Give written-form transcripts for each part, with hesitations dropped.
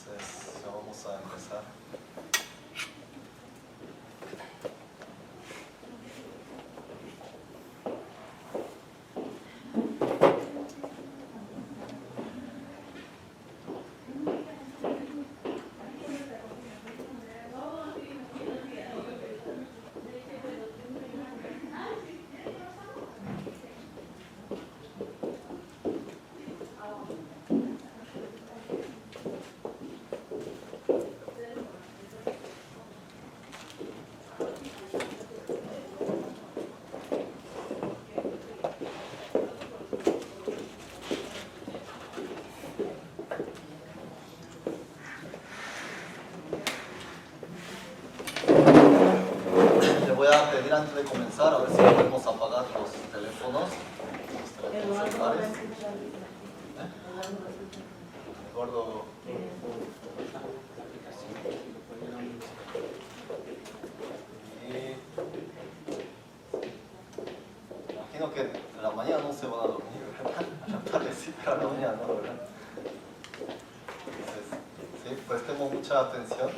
Entonces, ya vamos a empezar. Voy a pedir antes de comenzar a ver si podemos apagar los teléfonos, los celulares. Eduardo. Imagino que en la mañana no se van a dormir, ¿verdad? A la tarde sí, pero a la mañana no, ¿verdad? Entonces, sí, prestemos mucha atención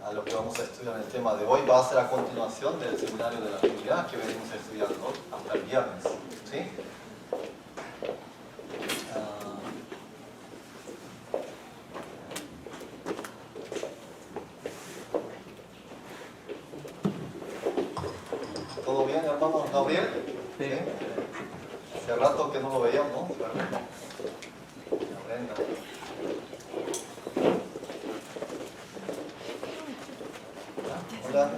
a lo que vamos a estudiar en el tema de hoy. Va a ser a continuación del seminario de la Biblia que venimos estudiando hasta el viernes, ¿sí? ¿Todo bien, hermano Gabriel? Sí. Hace rato que no lo veíamos, ¿verdad? Brenda. Hola.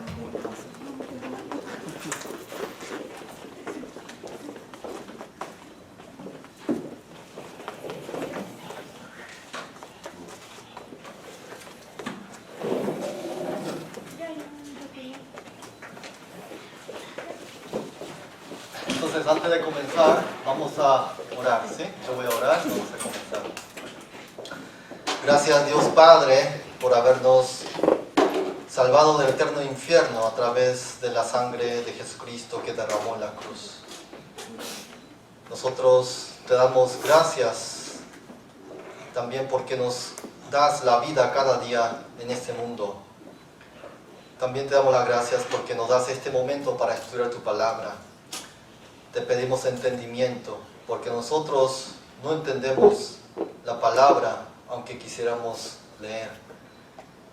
Entonces, antes de comenzar, vamos a orar, ¿sí? Yo voy a orar, vamos a comenzar. Gracias, Dios Padre, por habernos salvado del eterno infierno a través de la sangre de Jesucristo que derramó en la cruz. Nosotros te damos gracias también porque nos das la vida cada día en este mundo. También te damos las gracias porque nos das este momento para estudiar tu palabra. Te pedimos entendimiento, porque nosotros no entendemos la palabra, aunque quisiéramos leer.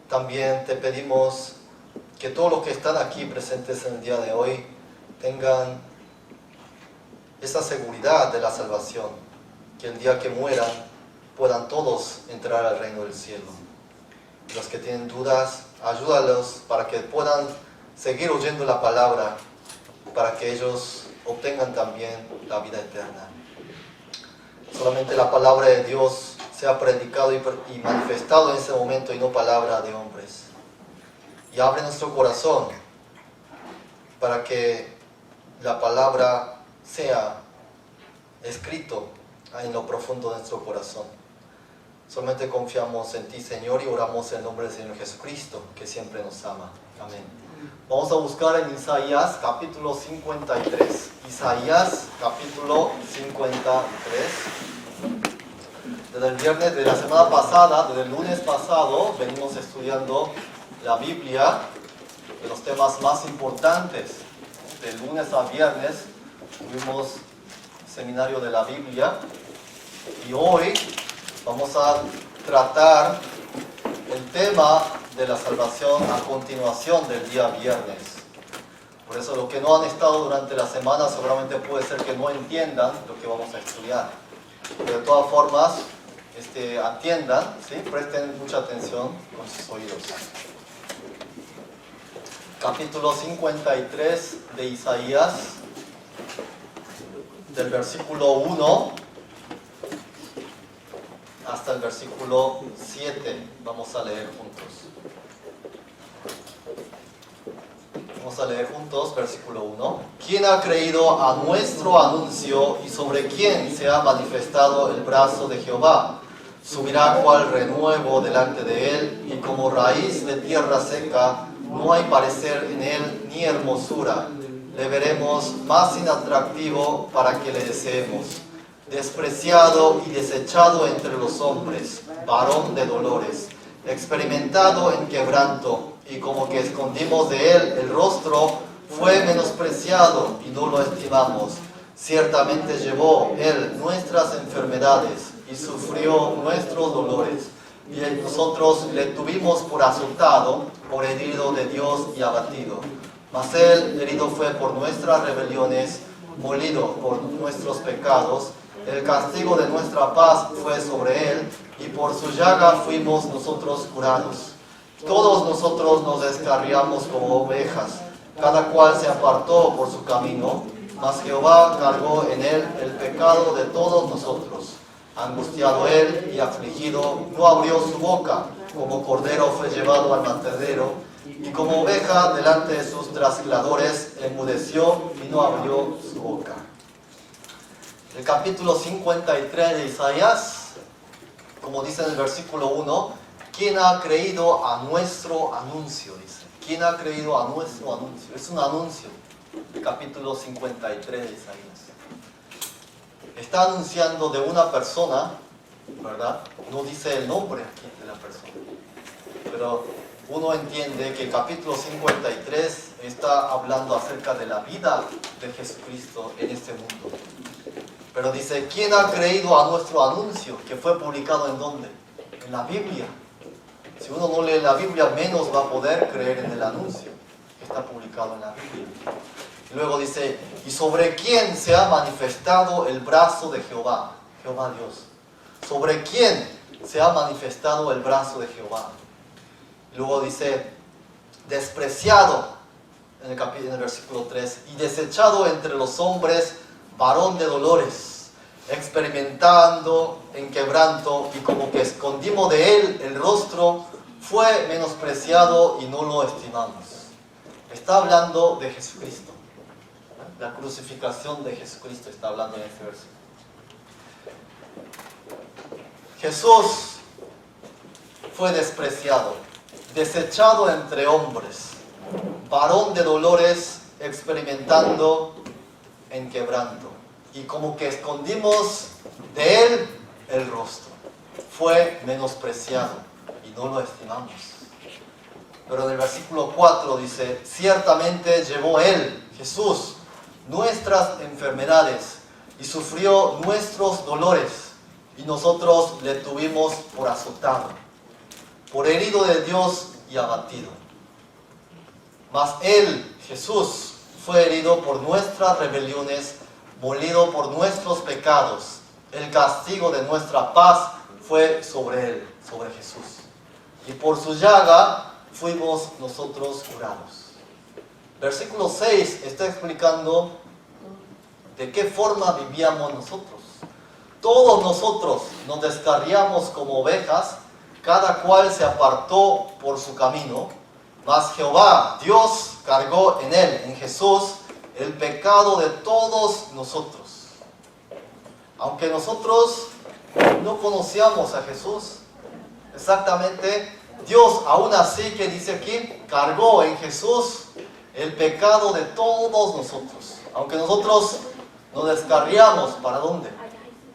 También te pedimos que todos los que están aquí presentes en el día de hoy tengan esa seguridad de la salvación, que el día que mueran puedan todos entrar al reino del cielo. Los que tienen dudas, ayúdalos para que puedan seguir oyendo la palabra, para que ellos obtengan también la vida eterna. Solamente la palabra de Dios sea predicado y manifestado en ese momento y no palabra de hombres. Y abre nuestro corazón para que la palabra sea escrito en lo profundo de nuestro corazón. Solamente confiamos en ti, Señor, y oramos en el nombre del Señor Jesucristo, que siempre nos ama. Amén. Vamos a buscar en Isaías capítulo 53. Isaías capítulo 53. Desde el viernes de la semana pasada, desde el lunes pasado, venimos estudiando la Biblia, de los temas más importantes. De lunes a viernes tuvimos seminario de la Biblia y hoy vamos a tratar el tema de la salvación a continuación del día viernes. Por eso los que no han estado durante la semana seguramente puede ser que no entiendan lo que vamos a estudiar. Pero de todas formas, atiendan, ¿sí? Presten mucha atención con sus oídos. Capítulo 53 de Isaías, del versículo 1 hasta el versículo 7. Vamos a leer juntos. Vamos a leer juntos, versículo 1. ¿Quién ha creído a nuestro anuncio y sobre quién se ha manifestado el brazo de Jehová? Subirá cual renuevo delante de él, y como raíz de tierra seca, no hay parecer en él ni hermosura. Le veremos más inatractivo para que le deseemos. Despreciado y desechado entre los hombres, varón de dolores, experimentado en quebranto, y como que escondimos de él el rostro, fue menospreciado y no lo estimamos. Ciertamente llevó él nuestras enfermedades y sufrió nuestros dolores. Y nosotros le tuvimos por azotado, por herido de Dios y abatido. Mas él herido fue por nuestras rebeliones, molido por nuestros pecados. El castigo de nuestra paz fue sobre él, y por su llaga fuimos nosotros curados. Todos nosotros nos descarriamos como ovejas, cada cual se apartó por su camino, mas Jehová cargó en él el pecado de todos nosotros. Angustiado él y afligido, no abrió su boca, como cordero fue llevado al matadero, y como oveja delante de sus trasquiladores, enmudeció y no abrió su boca. El capítulo 53 de Isaías, como dice en el versículo 1, ¿quién ha creído a nuestro anuncio? Dice, ¿quién ha creído a nuestro anuncio? Es un anuncio, el capítulo 53 de Isaías. Está anunciando de una persona, ¿verdad? No dice el nombre aquí de la persona. Pero uno entiende que el capítulo 53 está hablando acerca de la vida de Jesucristo en este mundo. Pero dice, ¿quién ha creído a nuestro anuncio? Que fue publicado ¿en dónde? En la Biblia. Si uno no lee la Biblia, menos va a poder creer en el anuncio que está publicado en la Biblia. Y luego dice, ¿y sobre quién se ha manifestado el brazo de Jehová? Jehová Dios. ¿Sobre quién se ha manifestado el brazo de Jehová? Y luego dice, despreciado, en el versículo 3, y desechado entre los hombres, varón de dolores, experimentando en quebranto, y como que escondimos de él el rostro, fue menospreciado y no lo estimamos. Está hablando de Jesucristo. La crucificación de Jesucristo está hablando en este versículo. Jesús fue despreciado, desechado entre hombres, varón de dolores, experimentando en quebranto, y como que escondimos de él el rostro. Fue menospreciado y no lo estimamos. Pero en el versículo 4 dice, ciertamente llevó él, Jesús, nuestras enfermedades y sufrió nuestros dolores, y nosotros le tuvimos por azotado, por herido de Dios y abatido. Mas él, Jesús, fue herido por nuestras rebeliones, molido por nuestros pecados. El castigo de nuestra paz fue sobre él, sobre Jesús. Y por su llaga fuimos nosotros curados. Versículo 6 está explicando de qué forma vivíamos nosotros. Todos nosotros nos descarriamos como ovejas, cada cual se apartó por su camino, mas Jehová, Dios, cargó en él, en Jesús, el pecado de todos nosotros. Aunque nosotros no conocíamos a Jesús, exactamente, Dios aún así, que dice aquí, cargó en Jesús el pecado de todos nosotros. Aunque nosotros nos descarriamos, ¿para dónde?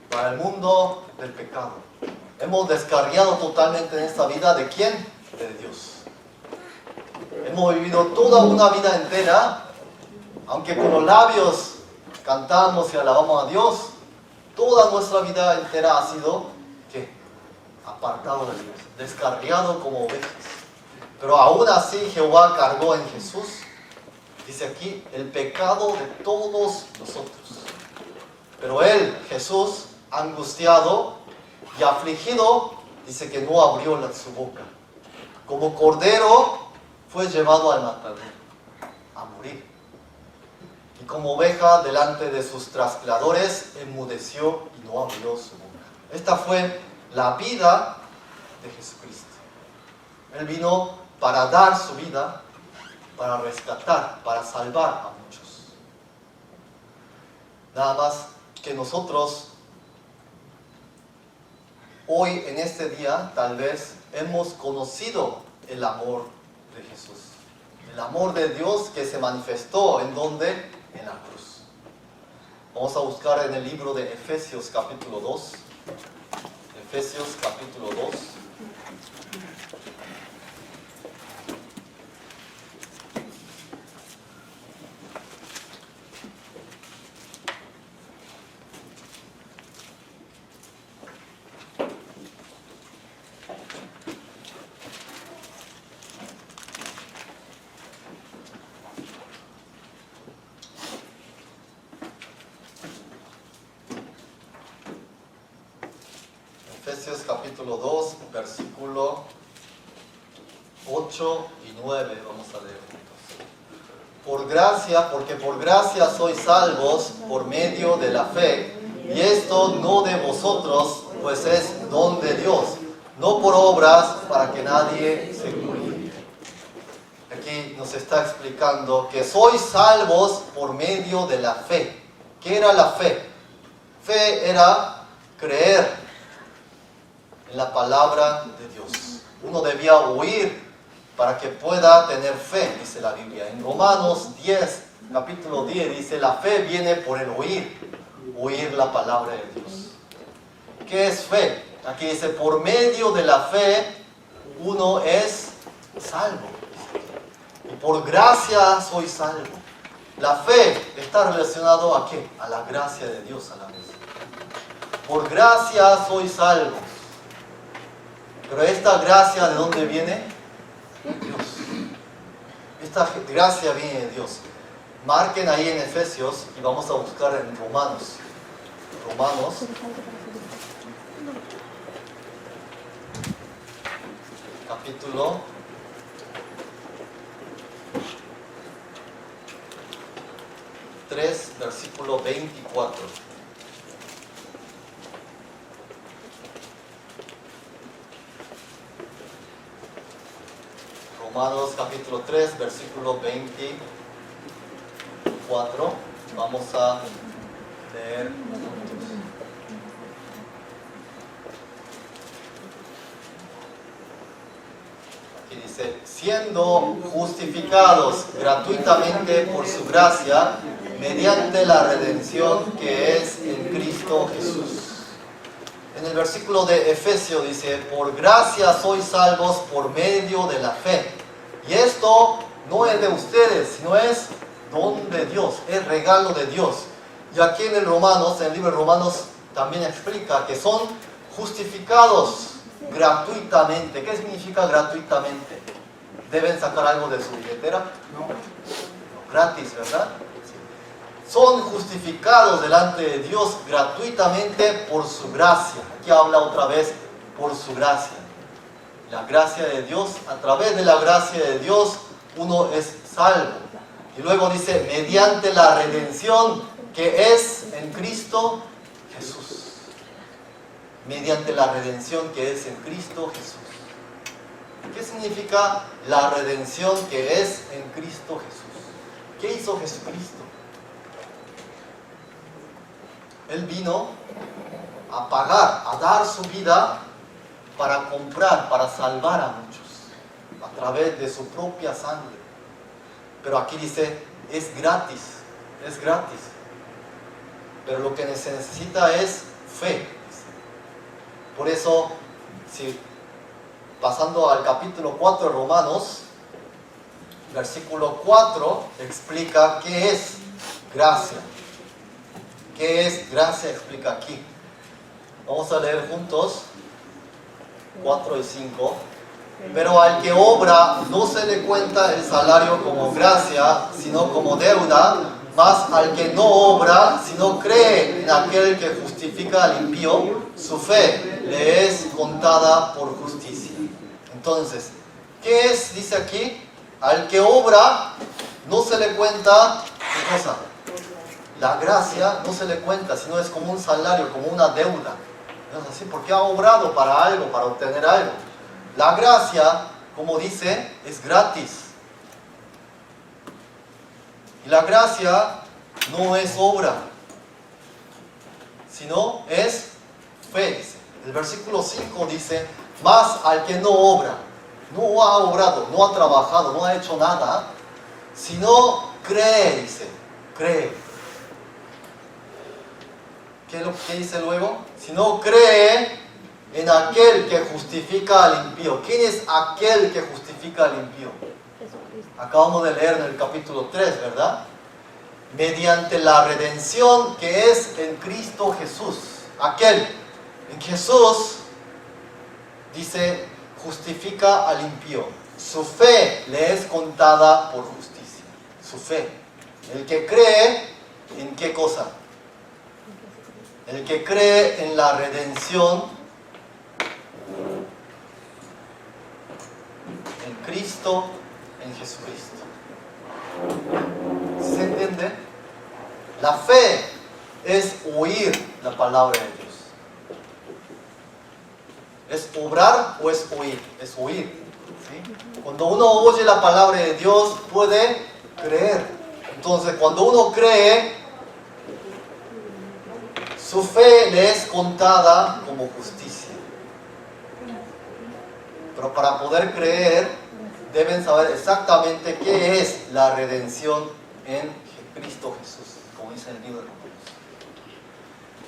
Para el mundo del pecado. Hemos descarriado totalmente en esta vida, ¿de quién? De Dios. Hemos vivido toda una vida entera, aunque con los labios cantamos y alabamos a Dios, toda nuestra vida entera ha sido, ¿qué? Apartado de Dios, descarriado como ovejas. Pero aún así Jehová cargó en Jesús, dice aquí, el pecado de todos nosotros. Pero él, Jesús, angustiado y afligido, dice que no abrió su boca. Como cordero fue llevado al matadero a morir. Y como oveja delante de sus trasquiladores, enmudeció y no abrió su boca. Esta fue la vida de Jesucristo. Él vino para dar su vida, para rescatar, para salvar a muchos. Nada más que nosotros hoy, en este día, tal vez hemos conocido el amor de Jesús. El amor de Dios que se manifestó, ¿en dónde? En la cruz. Vamos a buscar en el libro de Efesios capítulo 2. Efesios capítulo 2. Efesios capítulo 2, versículo 8 y 9, vamos a leer juntos. Por gracia, porque por gracia sois salvos por medio de la fe, y esto no de vosotros, pues es don de Dios, no por obras para que nadie se gloríe. Aquí nos está explicando que sois salvos por medio de la fe. ¿Qué era la fe? Fe era creer en la palabra de Dios. Uno debía oír para que pueda tener fe, dice la Biblia. En Romanos 10, capítulo 10, dice, la fe viene por el oír la palabra de Dios. ¿Qué es fe? Aquí dice, por medio de la fe, uno es salvo. Y por gracia soy salvo. La fe está relacionado ¿a qué? A la gracia de Dios a la vez. Por gracia soy salvo. Pero esta gracia, ¿de dónde viene? Dios. Esta gracia viene de Dios. Marquen ahí en Efesios y vamos a buscar en Romanos. Romanos. Capítulo 3, versículo 24. Romanos capítulo 3, versículo 24. Vamos a leer juntos. Aquí dice, siendo justificados gratuitamente por su gracia, mediante la redención que es en Cristo Jesús. En el versículo de Efesios dice, por gracia sois salvos por medio de la fe. Y esto no es de ustedes, sino es don de Dios, es regalo de Dios. Y aquí en el Romanos, en el libro de Romanos, también explica que son justificados gratuitamente. ¿Qué significa gratuitamente? ¿Deben sacar algo de su billetera? No. Gratis, ¿verdad? Son justificados delante de Dios gratuitamente por su gracia. Aquí habla otra vez por su gracia. La gracia de Dios, a través de la gracia de Dios, uno es salvo. Y luego dice, mediante la redención que es en Cristo Jesús. Mediante la redención que es en Cristo Jesús. ¿Qué significa la redención que es en Cristo Jesús? ¿Qué hizo Jesucristo? Él vino a pagar, a dar su vida para comprar, para salvar a muchos, a través de su propia sangre. Pero aquí dice, es gratis, es gratis. Pero lo que se necesita es fe. Por eso, pasando al capítulo 4 de Romanos, versículo 4 explica qué es gracia. ¿Qué es gracia? Explica aquí. Vamos a leer juntos 4 y 5. Pero al que obra no se le cuenta el salario como gracia, sino como deuda, mas al que no obra, sino cree en aquel que justifica al impío, su fe le es contada por justicia. Entonces, ¿qué es? Dice aquí, al que obra no se le cuenta, ¿qué cosa? La gracia no se le cuenta, sino es como un salario, como una deuda. ¿No es así? Porque ha obrado para algo, para obtener algo. La gracia, como dice, es gratis. Y la gracia no es obra, sino es fe. Dice. El versículo 5 dice, mas al que no obra, no ha obrado, no ha trabajado, no ha hecho nada, sino cree, dice, cree. ¿Qué es lo que dice luego? Si no cree en aquel que justifica al impío. ¿Quién es aquel que justifica al impío? Acabamos de leer en el capítulo 3, ¿verdad? Mediante la redención que es en Cristo Jesús. Aquel en Jesús, dice, justifica al impío. Su fe le es contada por justicia. Su fe. El que cree, ¿en qué cosa? El que cree en la redención Cristo en Jesucristo. ¿Sí se entiende? La fe es oír la palabra de Dios. ¿Es obrar o es oír? Es oír. ¿Sí? Cuando uno oye la palabra de Dios, puede creer. Entonces, cuando uno cree, su fe le es contada como justicia. Pero para poder creer, deben saber exactamente qué es la redención en Cristo Jesús, como dice el libro de Romanos.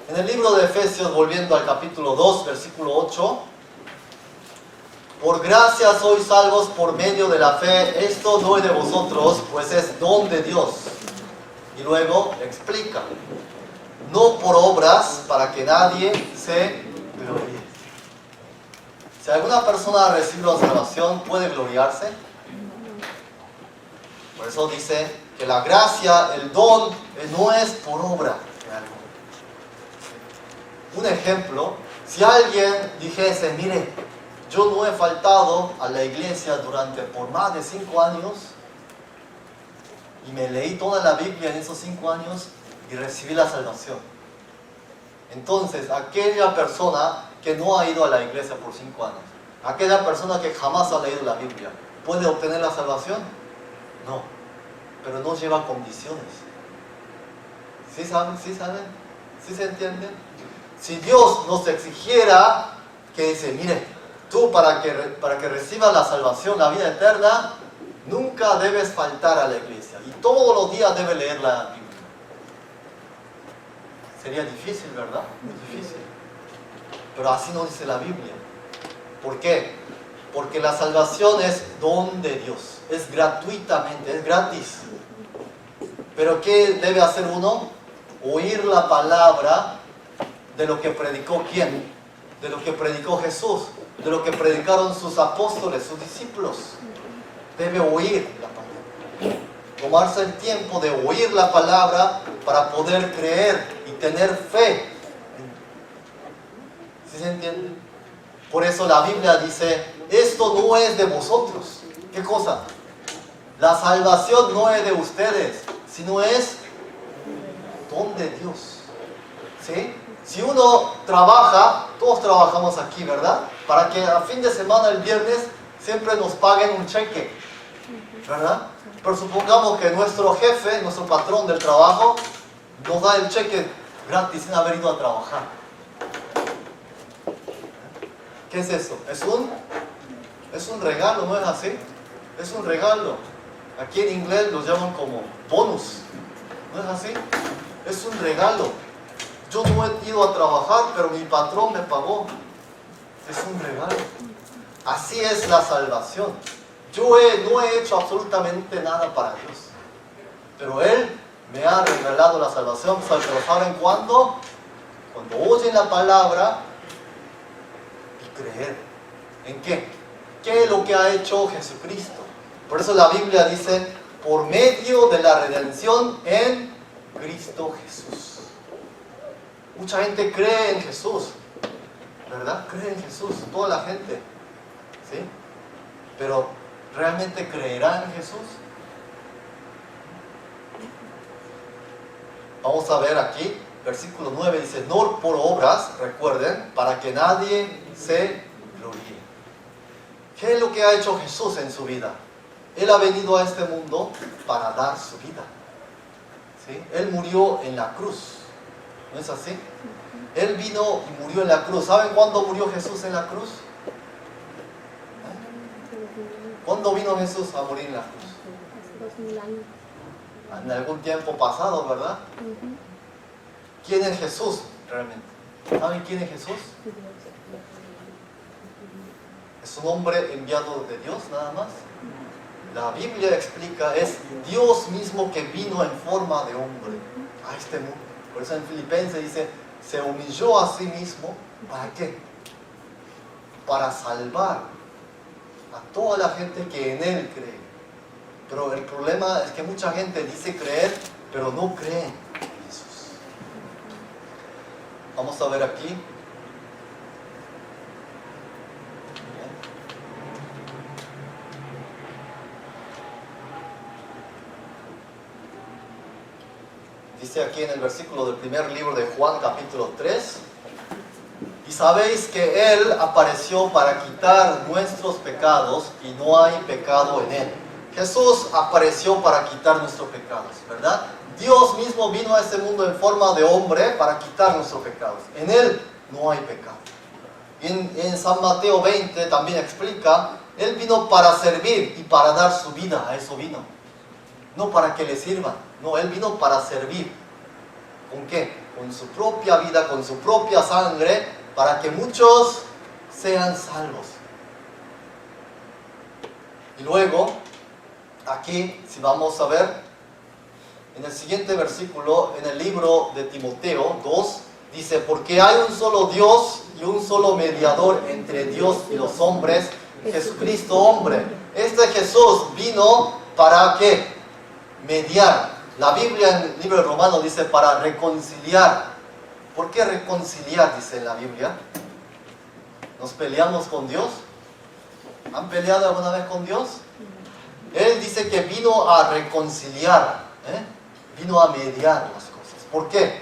En el libro de Efesios, volviendo al capítulo 2, versículo 8, por gracia sois salvos por medio de la fe, esto no es de vosotros, pues es don de Dios. Y luego explica, no por obras para que nadie se gloríe. Si alguna persona ha recibido la salvación, ¿puede gloriarse? Por eso dice que la gracia, el don, no es por obra de algo. Un ejemplo, si alguien dijese, mire, yo no he faltado a la iglesia por más de 5 años y me leí toda la Biblia en esos 5 años y recibí la salvación. Entonces, aquella persona que no ha ido a la iglesia por 5 años, aquella persona que jamás ha leído la Biblia, ¿puede obtener la salvación? No, pero no lleva condiciones. ¿Sí saben? ¿Sí saben? ¿Sí se entiende? Si Dios nos exigiera que dice, mire, tú para que recibas la salvación, la vida eterna, nunca debes faltar a la iglesia y todos los días debes leer la Biblia. Sería difícil, ¿verdad? Muy difícil. Pero así no dice la Biblia. ¿Por qué? Porque la salvación es don de Dios. Es gratuitamente, es gratis. Pero ¿qué debe hacer uno? Oír la palabra de lo que predicó ¿quién? De lo que predicó Jesús, de lo que predicaron sus apóstoles, sus discípulos. Debe oír la palabra. Tomarse el tiempo de oír la palabra para poder creer y tener fe. ¿Sí se entiende? Por eso la Biblia dice, esto no es de vosotros. ¿Qué cosa? La salvación no es de ustedes, sino es don de Dios. ¿Sí? Si uno trabaja, todos trabajamos aquí, ¿verdad? Para que a fin de semana, el viernes, siempre nos paguen un cheque, ¿verdad? Pero supongamos que nuestro jefe, nuestro patrón del trabajo, nos da el cheque gratis sin haber ido a trabajar. ¿Qué es eso? Es un regalo, ¿no es así? Es un regalo. Aquí en inglés lo llaman como bonus. ¿No es así? Es un regalo. Yo no he ido a trabajar, pero mi patrón me pagó. Es un regalo. Así es la salvación. Yo no he hecho absolutamente nada para Dios. Pero Él me ha regalado la salvación. ¿Pero saben cuándo? Cuando oyen la palabra y creer. ¿En qué? ¿Qué es lo que ha hecho Jesucristo? Por eso la Biblia dice, por medio de la redención en Cristo Jesús. Mucha gente cree en Jesús, ¿verdad? Cree en Jesús, toda la gente, ¿sí? Pero ¿realmente creerá en Jesús? Vamos a ver aquí, versículo 9 dice, no por obras, recuerden, para que nadie se gloríe. ¿Qué es lo que ha hecho Jesús en su vida? Él ha venido a este mundo para dar su vida, ¿sí? Él murió en la cruz. ¿No es así? Él vino y murió en la cruz. ¿Saben cuándo murió Jesús en la cruz? ¿Cuándo vino Jesús a morir en la cruz? Hace 2000 años. En algún tiempo pasado, ¿verdad? ¿Quién es Jesús realmente? ¿Saben quién es Jesús? Es un hombre enviado de Dios, nada más. La Biblia explica, es Dios mismo que vino en forma de hombre a este mundo. Por eso en Filipenses dice, se humilló a sí mismo, ¿para qué? Para salvar a toda la gente que en Él cree. Pero el problema es que mucha gente dice creer, pero no cree en Jesús. Vamos a ver aquí. Dice aquí en el versículo del primer libro de Juan, capítulo 3. Y sabéis que Él apareció para quitar nuestros pecados y no hay pecado en Él. Jesús apareció para quitar nuestros pecados, ¿verdad? Dios mismo vino a este mundo en forma de hombre para quitar nuestros pecados. En Él no hay pecado. En San Mateo 20 también explica, Él vino para servir y para dar su vida, a eso vino. No para que le sirvan, no, Él vino para servir. ¿Con qué? Con su propia vida, con su propia sangre, para que muchos sean salvos. Y luego, aquí, si vamos a ver, en el siguiente versículo, en el libro de Timoteo 2, dice, porque hay un solo Dios y un solo mediador entre Dios y los hombres, Jesucristo hombre. Este Jesús vino para ¿qué? Mediar. La Biblia en el libro de Romanos dice para reconciliar. ¿Por qué reconciliar? Dice en la Biblia. ¿Nos peleamos con Dios? ¿Han peleado alguna vez con Dios? Él dice que vino a reconciliar, vino a mediar las cosas. ¿Por qué?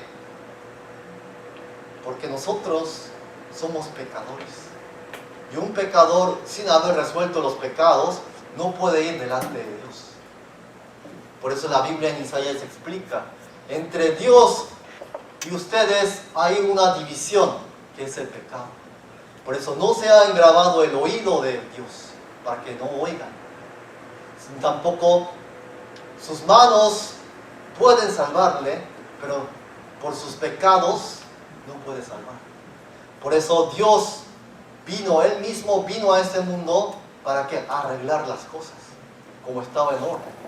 Porque nosotros somos pecadores. Y un pecador, sin haber resuelto los pecados, no puede ir delante de Dios. Por eso la Biblia en Isaías explica, entre Dios y ustedes hay una división, que es el pecado. Por eso no se ha engravado el oído de Dios, para que no oigan. Tampoco sus manos pueden salvarle, pero por sus pecados no puede salvar. Por eso Dios vino, Él mismo vino a este mundo para que arreglar las cosas, como estaba en orden.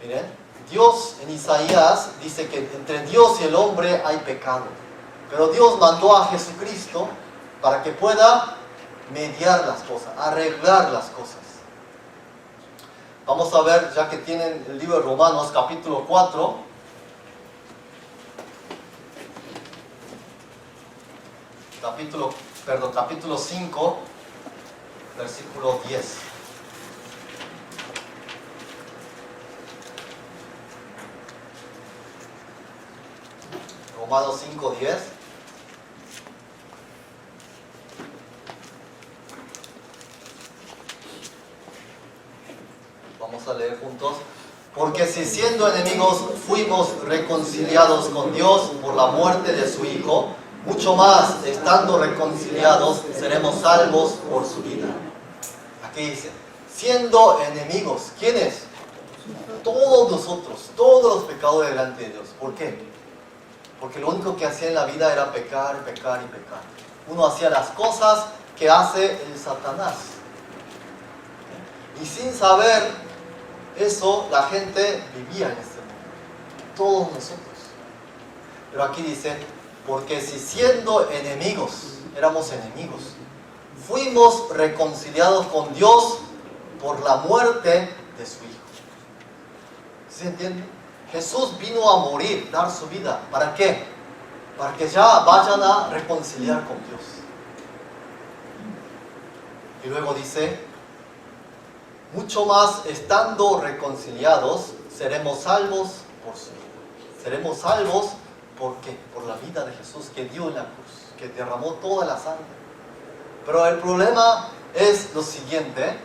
Miren, Dios en Isaías dice que entre Dios y el hombre hay pecado. Pero Dios mandó a Jesucristo para que pueda mediar las cosas, arreglar las cosas. Vamos a ver, ya que tienen el libro de Romanos, capítulo 4. Capítulo 5, versículo 10. Romanos 5, 10. Vamos a leer juntos. Porque si siendo enemigos fuimos reconciliados con Dios por la muerte de su Hijo, mucho más, estando reconciliados, seremos salvos por su vida. Aquí dice, siendo enemigos, ¿quiénes? Todos nosotros, todos los pecadores delante de Dios. ¿Por qué? Porque lo único que hacía en la vida era pecar, pecar y pecar. Uno hacía las cosas que hace el Satanás. Y sin saber eso, la gente vivía en este mundo. Todos nosotros. Pero aquí dice, porque si siendo enemigos, éramos enemigos, fuimos reconciliados con Dios por la muerte de su Hijo. ¿Se entiende? Jesús vino a morir, dar su vida. ¿Para qué? Para que ya vayan a reconciliar con Dios. Y luego dice, mucho más estando reconciliados, seremos salvos por su vida. Seremos salvos, ¿por qué? Por la vida de Jesús que dio en la cruz, que derramó toda la sangre. Pero el problema es lo siguiente.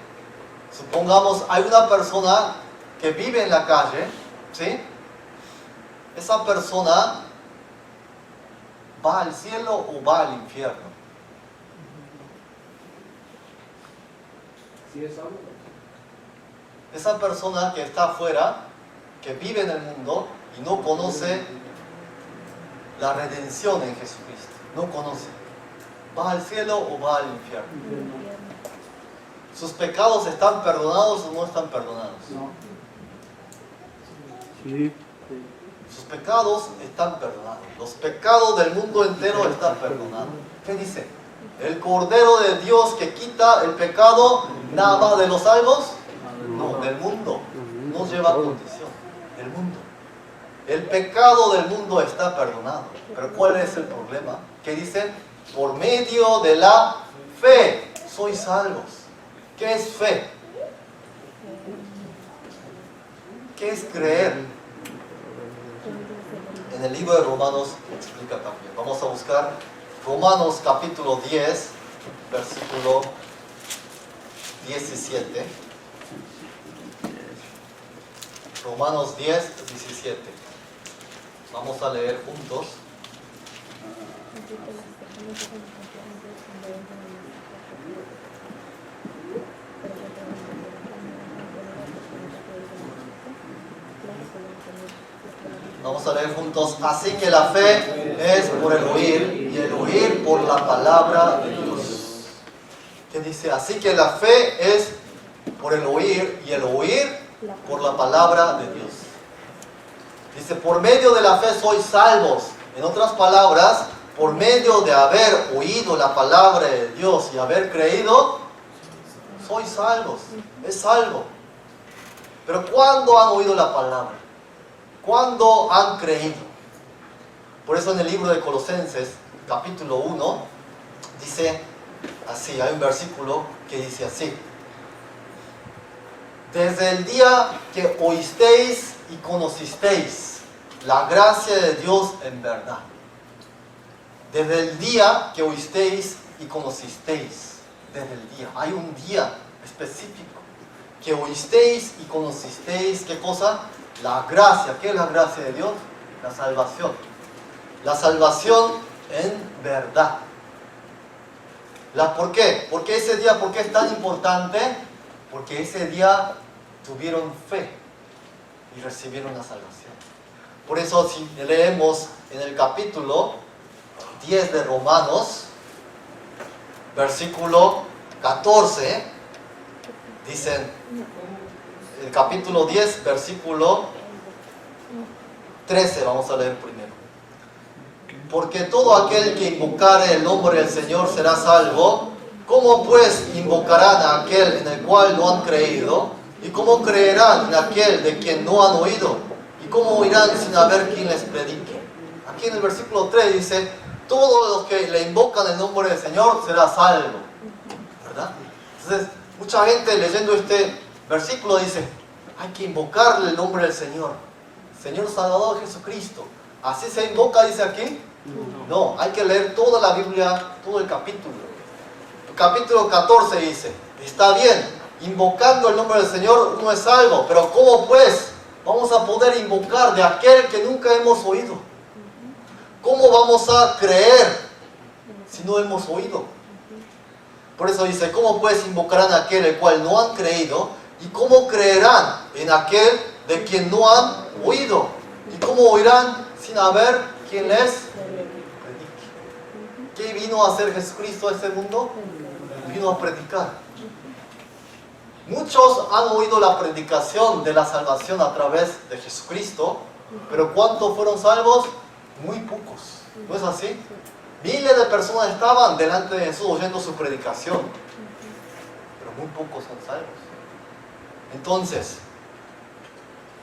Supongamos, hay una persona que vive en la calle, ¿sí? Esa persona va al cielo o va al infierno. ¿Sí es salvo? Esa persona que está afuera, que vive en el mundo y no conoce la redención en Jesucristo, no conoce, ¿va al cielo o va al infierno? ¿Sus pecados están perdonados o no están perdonados? No. Sí. Sus pecados están perdonados. Los pecados del mundo entero están perdonados. ¿Qué dice? El Cordero de Dios que quita el pecado, nada más de los salvos, no, del mundo. No lleva condición. Del mundo. El pecado del mundo está perdonado. Pero ¿cuál es el problema? ¿Qué dice? Por medio de la fe sois salvos. ¿Qué es fe? ¿Qué es creer? en el libro de Romanos explica también. Vamos a buscar Romanos capítulo 10, versículo 17. Romanos 10, 17. Vamos a leer juntos. Vamos a leer juntos. Así que la fe es por el oír y el oír por la palabra de Dios. ¿Qué dice? Así que la fe es por el oír y el oír por la palabra de Dios. Dice, por medio de la fe sois salvos. En otras palabras, por medio de haber oído la palabra de Dios y haber creído, sois salvos. Es salvo. Pero ¿cuándo han oído la palabra? ¿Cuándo han creído? Por eso en el libro de Colosenses, capítulo 1, dice así, hay un versículo que dice así. Desde el día que oísteis y conocisteis la gracia de Dios en verdad. Desde el día que oísteis y conocisteis. Desde el día. Hay un día específico. Que oísteis y conocisteis, ¿qué cosa? La gracia. ¿Qué es la gracia de Dios? La salvación. La salvación en verdad. ¿Por qué? Porque ese día, ¿por qué es tan importante? Porque ese día tuvieron fe y recibieron la salvación. Por eso si leemos en el capítulo 10 de Romanos, versículo 14, dicen, el capítulo 10, versículo 13, vamos a leer primero. Porque todo aquel que invocare el nombre del Señor será salvo. ¿Cómo pues invocarán a aquel en el cual no han creído? ¿Y cómo creerán en aquel de quien no han oído? ¿Y cómo oirán sin haber quien les predique? Aquí en el versículo 3 dice, todos los que le invocan el nombre del Señor será salvo. ¿Verdad? Entonces, mucha gente leyendo este versículo dice, hay que invocarle el nombre del Señor. Señor Salvador Jesucristo. ¿Así se invoca, dice aquí? No, hay que leer toda la Biblia, todo el capítulo. El capítulo 14 dice, está bien, invocando el nombre del Señor uno es salvo, pero ¿cómo pues vamos a poder invocar de aquel que nunca hemos oído? ¿Cómo vamos a creer si no hemos oído? Por eso dice, ¿cómo pues invocarán a aquel el cual no han creído? ¿Y cómo creerán en aquel de quien no han oído? ¿Y cómo oirán sin haber quien les predique? ¿Qué vino a hacer Jesucristo a este mundo? Vino a predicar. Muchos han oído la predicación de la salvación a través de Jesucristo, pero ¿cuántos fueron salvos? Muy pocos. ¿No es así? Miles de personas estaban delante de Jesús oyendo su predicación, pero muy pocos son salvos. Entonces,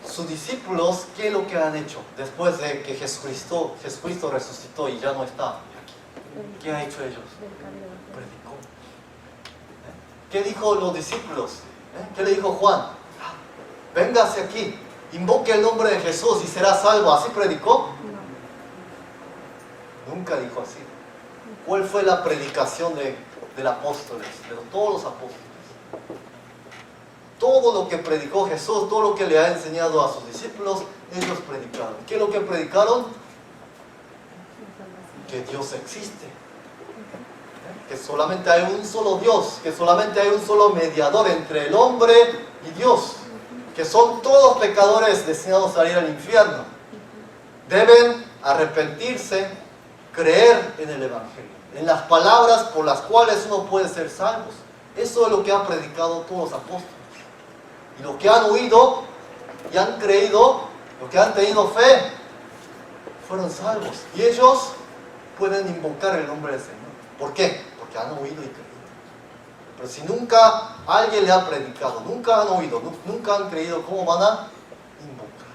sus discípulos, ¿qué es lo que han hecho después de que Jesucristo resucitó y ya no está aquí? ¿Qué han hecho ellos? Predicó. ¿Qué dijo los discípulos? ¿Qué le dijo Juan? Véngase aquí, invoque el nombre de Jesús y será salvo. ¿Así predicó? Nunca dijo así. ¿Cuál fue la predicación del apóstoles, de todos los apóstoles? Todo lo que predicó Jesús, todo lo que le ha enseñado a sus discípulos, ellos predicaron. ¿Qué es lo que predicaron? Que Dios existe. Que solamente hay un solo Dios, que solamente hay un solo mediador entre el hombre y Dios. Que son todos pecadores destinados a ir al infierno. Deben arrepentirse, creer en el Evangelio, en las palabras por las cuales uno puede ser salvo. Eso es lo que han predicado todos los apóstoles. Y los que han oído y han creído, los que han tenido fe, fueron salvos. Y ellos pueden invocar el nombre del Señor. ¿Por qué? Porque han oído y creído. Pero si nunca alguien le ha predicado, nunca han oído, nunca han creído, ¿cómo van a invocar?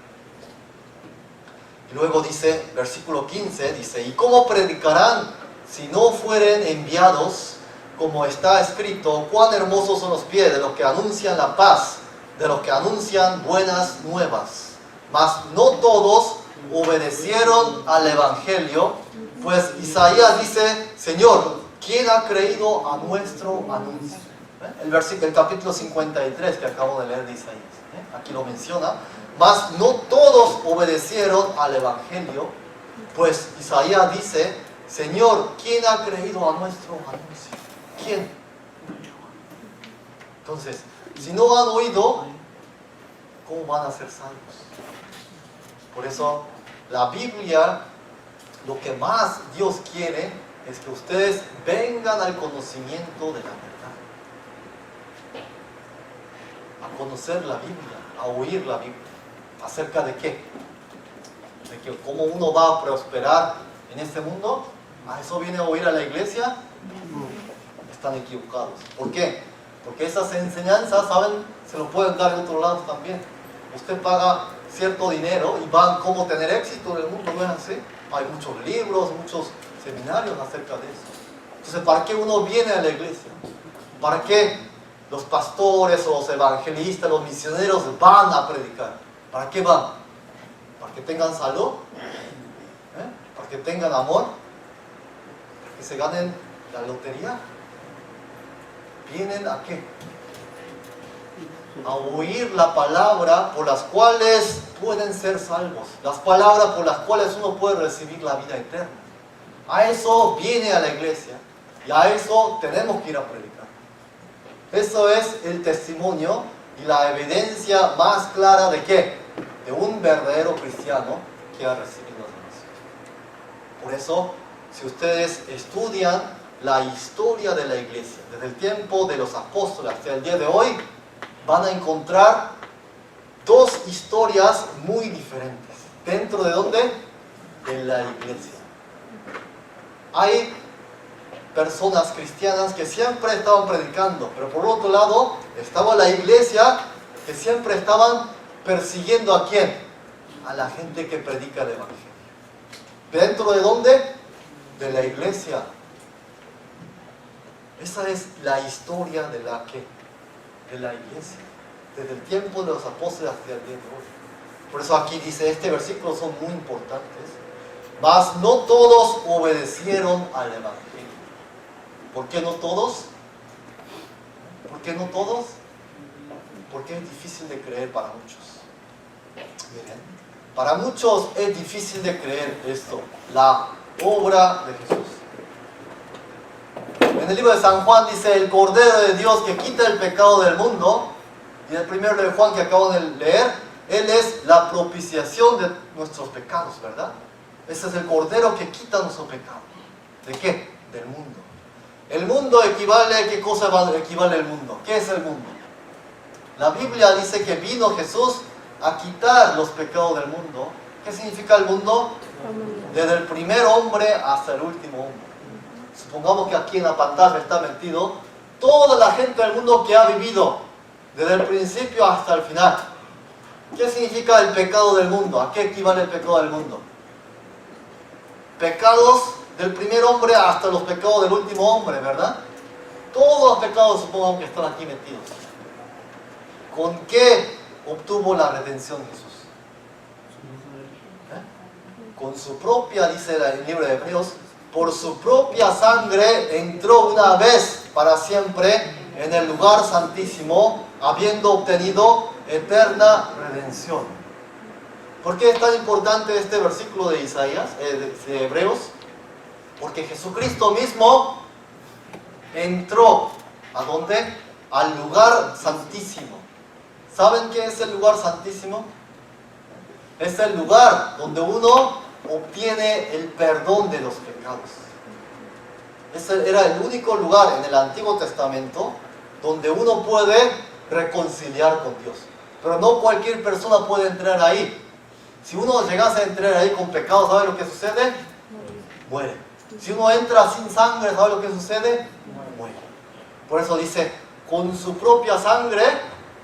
Y luego dice, versículo 15, dice, ¿y cómo predicarán si no fueren enviados? Como está escrito, cuán hermosos son los pies de los que anuncian la paz, de los que anuncian buenas nuevas. Mas no todos obedecieron al Evangelio, pues Isaías dice, Señor, ¿quién ha creído a nuestro anuncio? El capítulo 53 que acabo de leer de Isaías, aquí lo menciona. Mas no todos obedecieron al Evangelio, pues Isaías dice, Señor, ¿quién ha creído a nuestro anuncio? ¿Quién? Entonces, si no han oído, ¿cómo van a ser salvos? Por eso, la Biblia, lo que más Dios quiere es que ustedes vengan al conocimiento de la verdad. A conocer la Biblia, a oír la Biblia. ¿Acerca de qué? De que cómo uno va a prosperar en este mundo. ¿A eso viene a oír a la iglesia? Están equivocados. ¿Por qué? Porque esas enseñanzas, ¿saben? Se lo pueden dar de otro lado también. Usted paga cierto dinero y van cómo tener éxito en el mundo, ¿no es así? Hay muchos libros, muchos seminarios acerca de eso. Entonces, ¿para qué uno viene a la iglesia? ¿Para qué los pastores o los evangelistas, los misioneros van a predicar? ¿Para qué van? ¿Para que tengan salud? ¿Para que tengan amor? ¿Para que se ganen la lotería? ¿Vienen a qué? A oír la palabra por las cuales pueden ser salvos. Las palabras por las cuales uno puede recibir la vida eterna. A eso viene a la iglesia. Y a eso tenemos que ir a predicar. Eso es el testimonio y la evidencia más clara de ¿qué? De un verdadero cristiano que ha recibido la salvación. Por eso, si ustedes estudian la historia de la iglesia, desde el tiempo de los apóstoles hasta el día de hoy, van a encontrar dos historias muy diferentes. ¿Dentro de dónde? De la iglesia. Hay personas cristianas que siempre estaban predicando, pero por otro lado estaba la iglesia que siempre estaban persiguiendo ¿a quién? A la gente que predica el Evangelio. ¿Dentro de dónde? De la iglesia. Esa es la historia de la iglesia, desde el tiempo de los apóstoles hasta el día de hoy. Por eso aquí dice, este versículo son muy importantes. Mas no todos obedecieron al Evangelio. ¿Por qué no todos? ¿Por qué no todos? Porque es difícil de creer para muchos. Miren, para muchos es difícil de creer esto, la obra de Jesús. En el libro de San Juan dice, el Cordero de Dios que quita el pecado del mundo. Y en el primero de Juan que acabo de leer, Él es la propiciación de nuestros pecados, ¿verdad? Ese es el Cordero que quita nuestro pecado. ¿De qué? Del mundo. El mundo equivale, ¿qué cosa equivale el mundo? ¿Qué es el mundo? La Biblia dice que vino Jesús a quitar los pecados del mundo. ¿Qué significa el mundo? Desde el primer hombre hasta el último hombre. Supongamos que aquí en la pantalla está metido toda la gente del mundo que ha vivido desde el principio hasta el final. ¿Qué significa el pecado del mundo? ¿A qué equivale el pecado del mundo? Pecados del primer hombre hasta los pecados del último hombre, ¿verdad? Todos los pecados supongamos que están aquí metidos. ¿Con qué obtuvo la redención Jesús? Con su propia, dice el libro de Hebreos, por su propia sangre entró una vez para siempre en el lugar santísimo, habiendo obtenido eterna redención. ¿Por qué es tan importante este versículo de Isaías, de Hebreos? Porque Jesucristo mismo entró, ¿a dónde? Al lugar santísimo. ¿Saben qué es el lugar santísimo? Es el lugar donde uno obtiene el perdón de los pecados. Ese era el único lugar en el Antiguo Testamento donde uno puede reconciliar con Dios. Pero no cualquier persona puede entrar ahí. Si uno llegase a entrar ahí con pecado, ¿sabe lo que sucede? Muere. Si uno entra sin sangre, ¿sabe lo que sucede? Muere. Por eso dice, con su propia sangre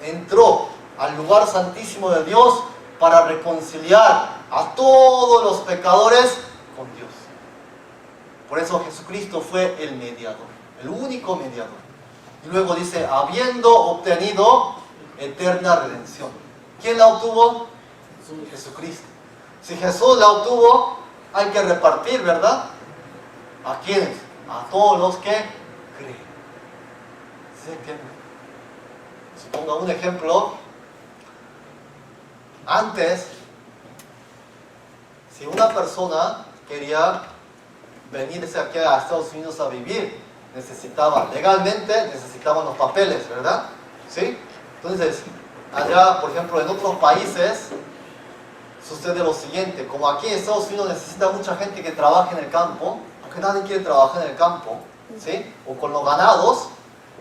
entró al lugar santísimo de Dios para reconciliar a todos los pecadores con Dios. Por eso Jesucristo fue el mediador, el único mediador. Y luego dice, habiendo obtenido eterna redención. ¿Quién la obtuvo? Jesucristo. Si Jesús la obtuvo, hay que repartir, ¿verdad? ¿A quiénes? A todos los que creen. ¿Sí entienden? Suponga un ejemplo. Antes, si una persona quería venirse aquí a Estados Unidos a vivir, legalmente necesitaban los papeles, ¿verdad? ¿Sí? Entonces, allá, por ejemplo, en otros países, sucede lo siguiente. Como aquí en Estados Unidos necesita mucha gente que trabaje en el campo, porque nadie quiere trabajar en el campo, ¿sí? O con los ganados,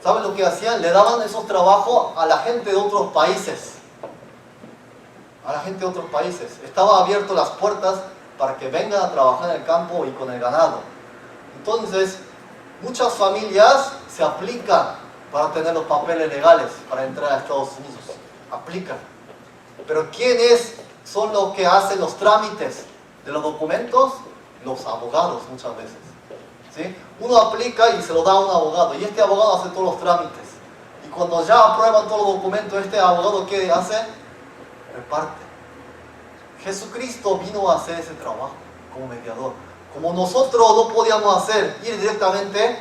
¿saben lo que hacían? Le daban esos trabajos a la gente de otros países. A la gente de otros países. Estaban abiertas las puertas para que vengan a trabajar en el campo y con el ganado. Entonces, muchas familias se aplican para tener los papeles legales para entrar a Estados Unidos. Aplican. Pero ¿quiénes son los que hacen los trámites de los documentos? Los abogados muchas veces. ¿Sí? Uno aplica y se lo da a un abogado. Y este abogado hace todos los trámites. Y cuando ya aprueban todos los documentos, este abogado, ¿qué hace? Reparte. Jesucristo vino a hacer ese trabajo como mediador. Como nosotros no podíamos ir directamente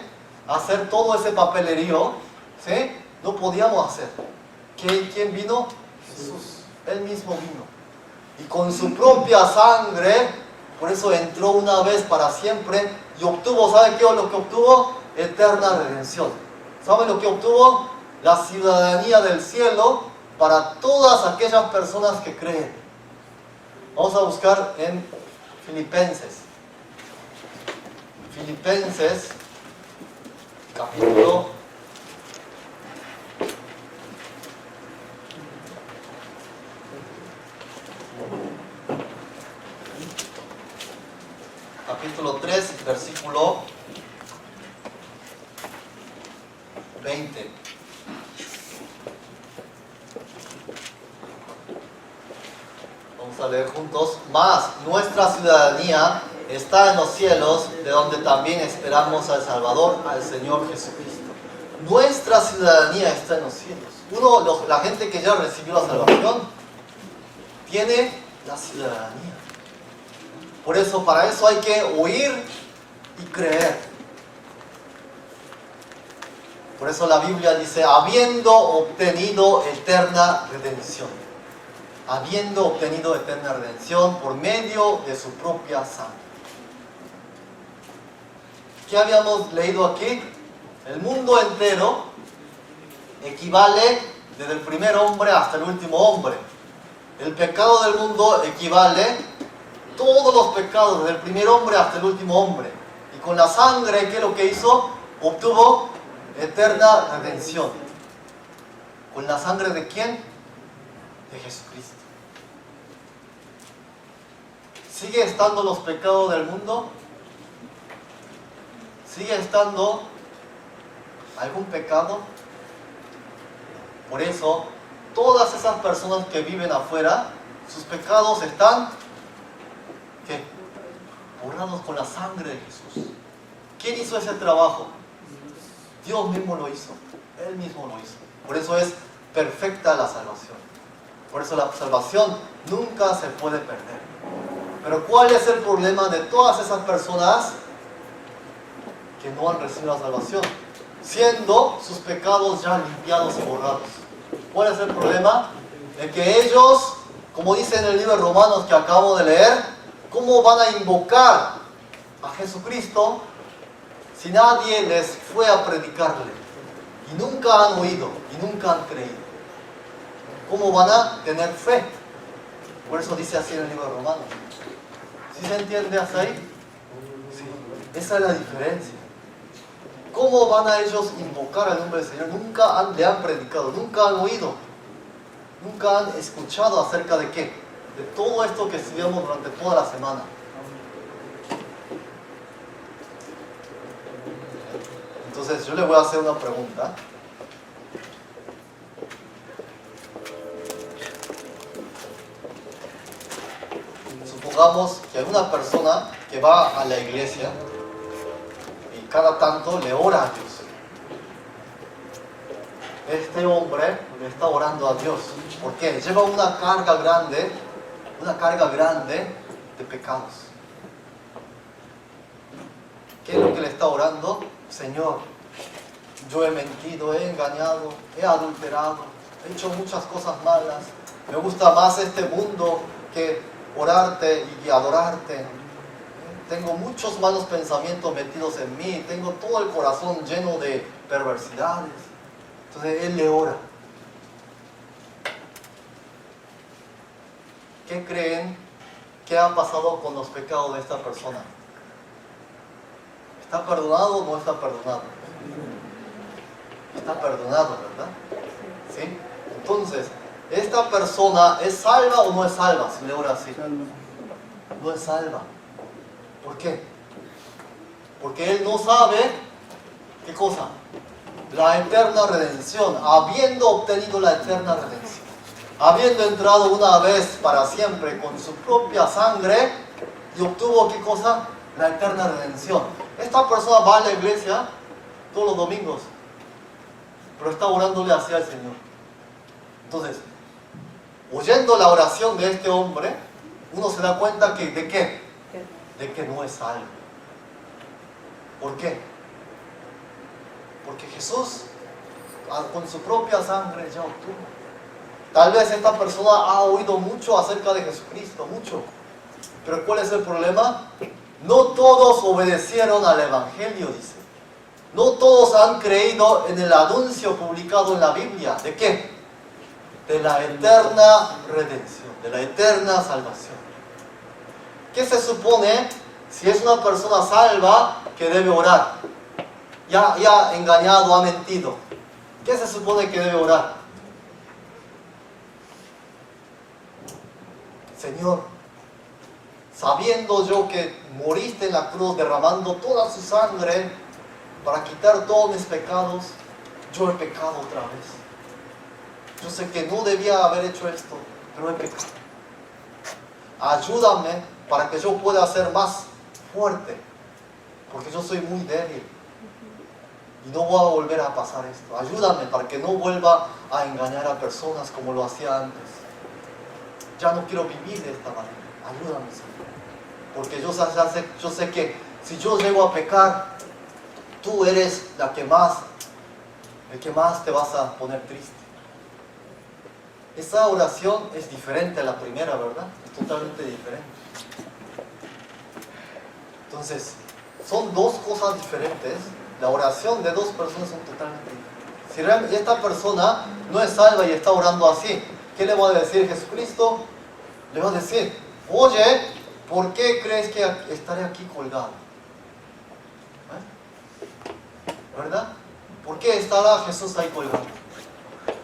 a hacer todo ese papelerío, ¿sí? No podíamos hacer. ¿Quién vino? Jesús. Él mismo vino. Y con su propia sangre, por eso entró una vez para siempre y obtuvo, ¿sabe qué es lo que obtuvo? Eterna redención. ¿Sabe lo que obtuvo? La ciudadanía del cielo para todas aquellas personas que creen. Vamos a buscar en Filipenses. Filipenses, capítulo 3, versículo 20. Vamos a leer juntos. Mas nuestra ciudadanía está en los cielos, de donde también esperamos al Salvador, al Señor Jesucristo. Nuestra ciudadanía está en los cielos. La gente que ya recibió la salvación, tiene la ciudadanía. Por eso, para eso hay que oír y creer. Por eso la Biblia dice, habiendo obtenido eterna redención. Habiendo obtenido eterna redención por medio de su propia sangre. ¿Qué habíamos leído aquí? El mundo entero equivale desde el primer hombre hasta el último hombre. El pecado del mundo equivale todos los pecados, desde el primer hombre hasta el último hombre. Y con la sangre, ¿qué es lo que hizo? Obtuvo eterna redención. ¿Con la sangre de quién? De Jesucristo. ¿Sigue estando los pecados del mundo? ¿Sigue estando algún pecado? Por eso, todas esas personas que viven afuera, sus pecados están ¿qué? Borrados con la sangre de Jesús. ¿Quién hizo ese trabajo? Dios mismo lo hizo. Él mismo lo hizo. Por eso es perfecta la salvación. Por eso la salvación nunca se puede perder. Pero ¿cuál es el problema de todas esas personas que no han recibido la salvación? Siendo sus pecados ya limpiados y borrados. ¿Cuál es el problema? De que ellos, como dice en el libro de Romanos que acabo de leer, ¿cómo van a invocar a Jesucristo si nadie les fue a predicarle? Y nunca han oído, y nunca han creído. ¿Cómo van a tener fe? Por eso dice así en el libro de Romanos. ¿Sí se entiende hasta ahí? Sí. Esa es la diferencia. ¿Cómo van a ellos invocar al nombre del Señor? Nunca le han predicado, nunca han oído, nunca han escuchado acerca de qué, de todo esto que estudiamos durante toda la semana. Entonces yo le voy a hacer una pregunta. Supongamos que hay una persona que va a la iglesia y cada tanto le ora a Dios. Este hombre le está orando a Dios. ¿Por qué? Lleva una carga grande de pecados. ¿Qué es lo que le está orando? Señor, yo he mentido, he engañado, he adulterado, he hecho muchas cosas malas. Me gusta más este mundo que orarte y adorarte. Tengo muchos malos pensamientos metidos en mí, tengo todo el corazón lleno de perversidades. Entonces él le ora. ¿Qué creen que ha pasado con los pecados de esta persona? ¿Está perdonado o no está perdonado? Está perdonado, ¿verdad? ¿Sí? Entonces, ¿esta persona es salva o no es salva? Si le ora así. No es salva. ¿Por qué? Porque él no sabe, ¿qué cosa? La eterna redención, habiendo obtenido la eterna redención, habiendo entrado una vez para siempre con su propia sangre y obtuvo, ¿qué cosa? La eterna redención. Esta persona va a la iglesia todos los domingos, pero está orándole hacia el Señor. Entonces, oyendo la oración de este hombre, uno se da cuenta que, ¿de qué? De que no es salvo. ¿Por qué? Porque Jesús, con su propia sangre, ya obtuvo. Tal vez esta persona ha oído mucho acerca de Jesucristo, mucho. Pero ¿cuál es el problema? No todos obedecieron al Evangelio, dice. No todos han creído en el anuncio publicado en la Biblia. ¿De qué? De la eterna redención, de la eterna salvación. ¿Qué se supone si es una persona salva que debe orar? Ya ha engañado, ha mentido. ¿Qué se supone que debe orar? Señor, sabiendo yo que moriste en la cruz derramando toda su sangre para quitar todos mis pecados, yo he pecado otra vez. Yo sé que no debía haber hecho esto, pero he pecado. Ayúdame para que yo pueda ser más fuerte, porque yo soy muy débil y no voy a volver a pasar esto. Ayúdame para que no vuelva a engañar a personas como lo hacía antes. Ya no quiero vivir de esta manera. Ayúdame, Señor, porque yo sé que si yo llego a pecar, tú eres el que más te vas a poner triste. Esa oración es diferente a la primera, ¿verdad? Es totalmente diferente. Entonces, son dos cosas diferentes. La oración de dos personas son totalmente diferentes. Si realmente esta persona no es salva y está orando así, ¿qué le va a decir Jesucristo? Le va a decir, oye, ¿por qué crees que estaré aquí colgado? ¿Verdad? ¿Por qué estará Jesús ahí colgado?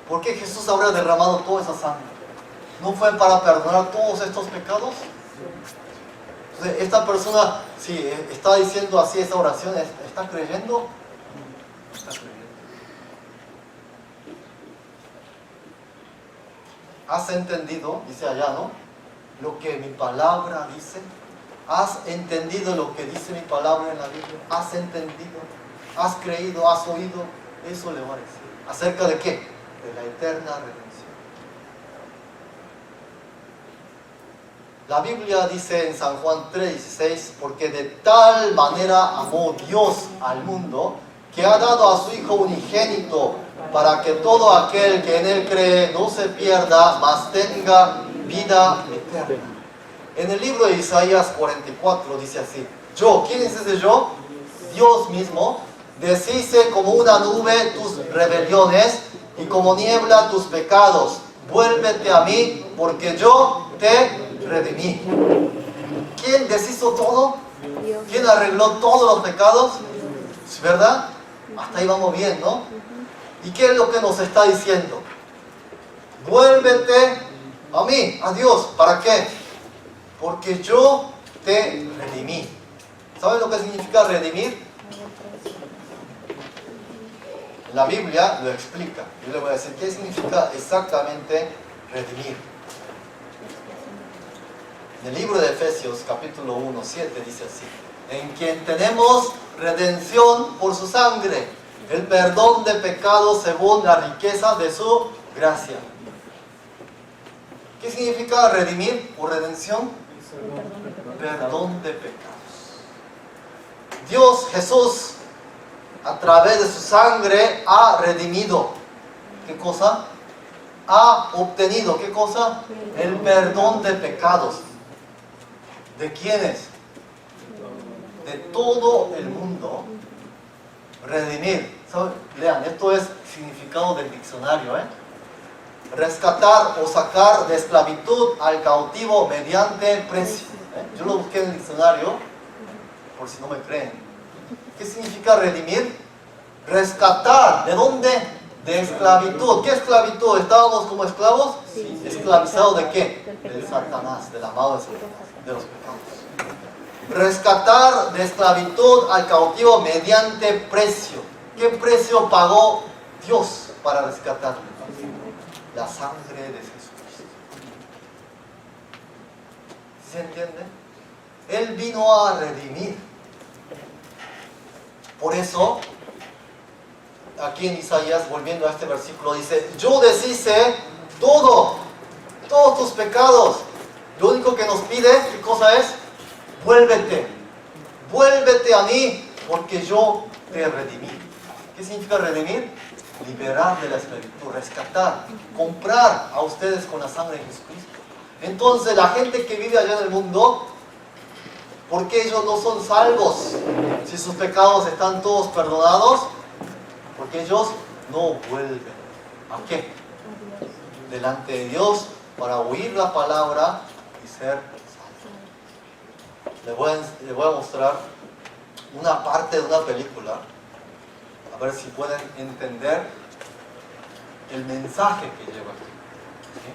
¿Por qué Jesús habrá derramado toda esa sangre? ¿No fue para perdonar todos estos pecados? Entonces, esta persona, si está diciendo así esa oración, ¿está creyendo? Está creyendo. ¿Has entendido? Dice allá, ¿no? Lo que mi palabra dice. ¿Has entendido lo que dice mi palabra en la Biblia? ¿Has entendido? ¿Has creído? ¿Has oído? Eso le va a decir. ¿Acerca de qué? De la eterna redención. La Biblia dice en San Juan 3:16, porque de tal manera amó Dios al mundo, que ha dado a su Hijo unigénito, para que todo aquel que en Él cree no se pierda, mas tenga vida eterna. En el libro de Isaías 44 dice así, yo, ¿quién es ese yo? Dios mismo, deshice como una nube tus rebeliones y como niebla tus pecados. Vuélvete a mí, porque yo te redimí. ¿Quién deshizo todo? Dios. ¿Quién arregló todos los pecados? ¿Verdad? Hasta ahí vamos bien, ¿no? ¿Y qué es lo que nos está diciendo? Vuélvete a mí, a Dios. ¿Para qué? Porque yo te redimí. ¿Saben lo que significa redimir? La Biblia lo explica. Yo le voy a decir qué significa exactamente redimir. En el libro de Efesios, capítulo 1, 7, dice así: en quien tenemos redención por su sangre, el perdón de pecados según la riqueza de su gracia. ¿Qué significa redimir o redención? perdón de pecados. Dios, Jesús, a través de su sangre ha redimido. ¿Qué cosa? Ha obtenido, ¿qué cosa? El perdón de pecados. ¿De quiénes? De todo el mundo. Redimir. ¿Saben? Lean, esto es significado del diccionario, Rescatar o sacar de esclavitud al cautivo mediante precio. Yo lo busqué en el diccionario, por si no me creen. ¿Qué significa redimir? Rescatar. ¿De dónde? De esclavitud. ¿Qué esclavitud? ¿Estábamos como esclavos? Sí. ¿Esclavizados de qué? Del Satanás, del amado de Satanás, de los pecados. Rescatar de esclavitud al cautivo mediante precio. ¿Qué precio pagó Dios para rescatarlo? La sangre de Jesucristo. ¿Se entiende? Él vino a redimir. Por eso, aquí en Isaías, volviendo a este versículo, dice: yo deshice todos tus pecados. Lo único que nos pide, ¿qué cosa es? Vuélvete a mí, porque yo te redimí. ¿Qué significa redimir? Liberar de la esclavitud, rescatar, comprar a ustedes con la sangre de Jesucristo. Entonces la gente que vive allá en el mundo, ¿por qué ellos no son salvos? Si sus pecados están todos perdonados, porque ellos no vuelven. ¿A qué? Delante de Dios, para oír la palabra y ser salvos. Les voy a mostrar una parte de una película, a ver si pueden entender el mensaje que lleva aquí. ¿Sí?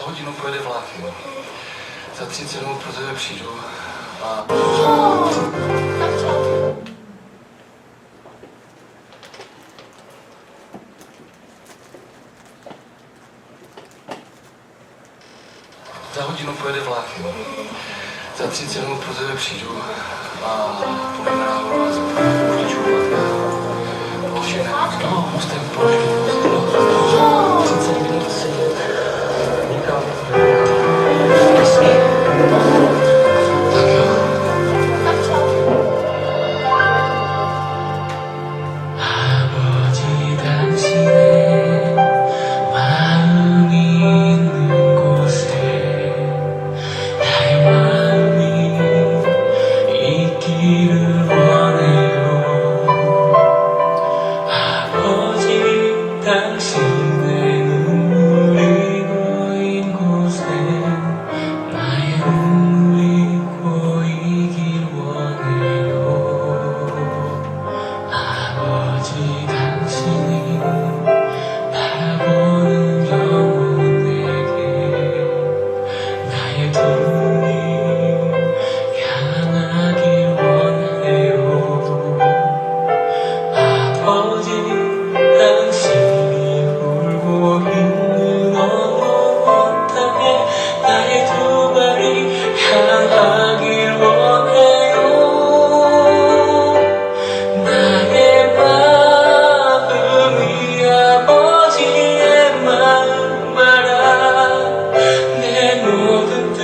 Hodinu pojede vlak, jo. Za 30 minut pro tebe přijdu a... Za hodinu pojede vlak, jo. Za 30 minut pro tebe přijdu a půjdeme na horu a zaprvé rodičů a plošené. No, mostem prošli. 30 minut sedět. Nikam. Tak jo. 아버지 당신의 마음이 있는 곳에 나의 마음이 있기를 원해요. 아버지 당신의 눈물이 고인 곳에 나의 눈물이 고이길 원해요. 아버지 당신이 바라보는 영혼에게 나의 두 눈이 향하길 원해요. 아버지 당신이 울고 있는 어느 땅에 나의 두 발이 향하길 원해요. 나의 마음이 아버지의 마음 알아. 내 모든 뜻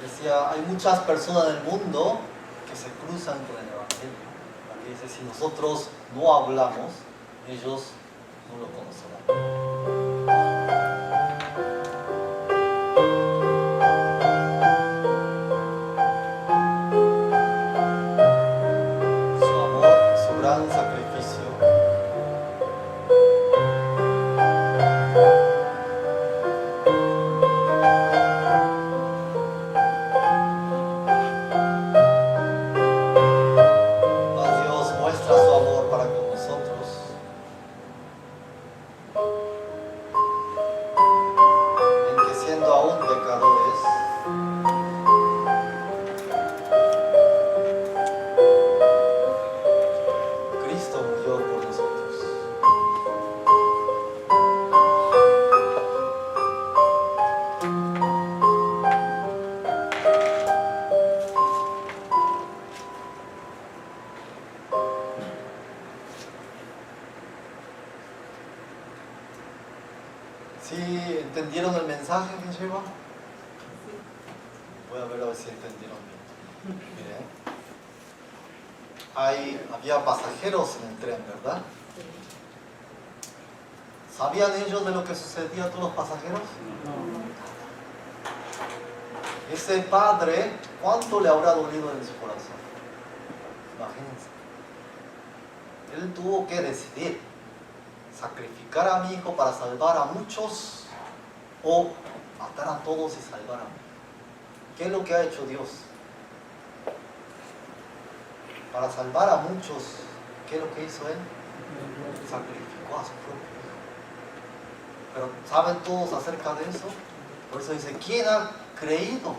decía, hay muchas personas en el mundo que se cruzan con el Evangelio. Aquí dice, si nosotros no hablamos, ellos no lo conocerán. Su amor, su gran sacrificio. Mas Dios muestra su amor para con nosotros en que siendo aún pecadores, Cristo murió por nosotros. ¿Sí entendieron el mensaje que lleva? Voy a ver si entendieron bien. Miren. Había pasajeros en el tren, ¿verdad? ¿Sabían ellos de lo que sucedía a todos los pasajeros? Ese padre, ¿cuánto le habrá dolido en su corazón? Imagínense. Él tuvo que decidir sacrificar a mi hijo para salvar a muchos o matar a todos y salvar a mí. ¿Qué es lo que ha hecho Dios? Para salvar a muchos, ¿qué es lo que hizo Él? Sacrificó a su propio hijo. Pero ¿saben todos acerca de eso? Por eso dice, ¿quién ha creído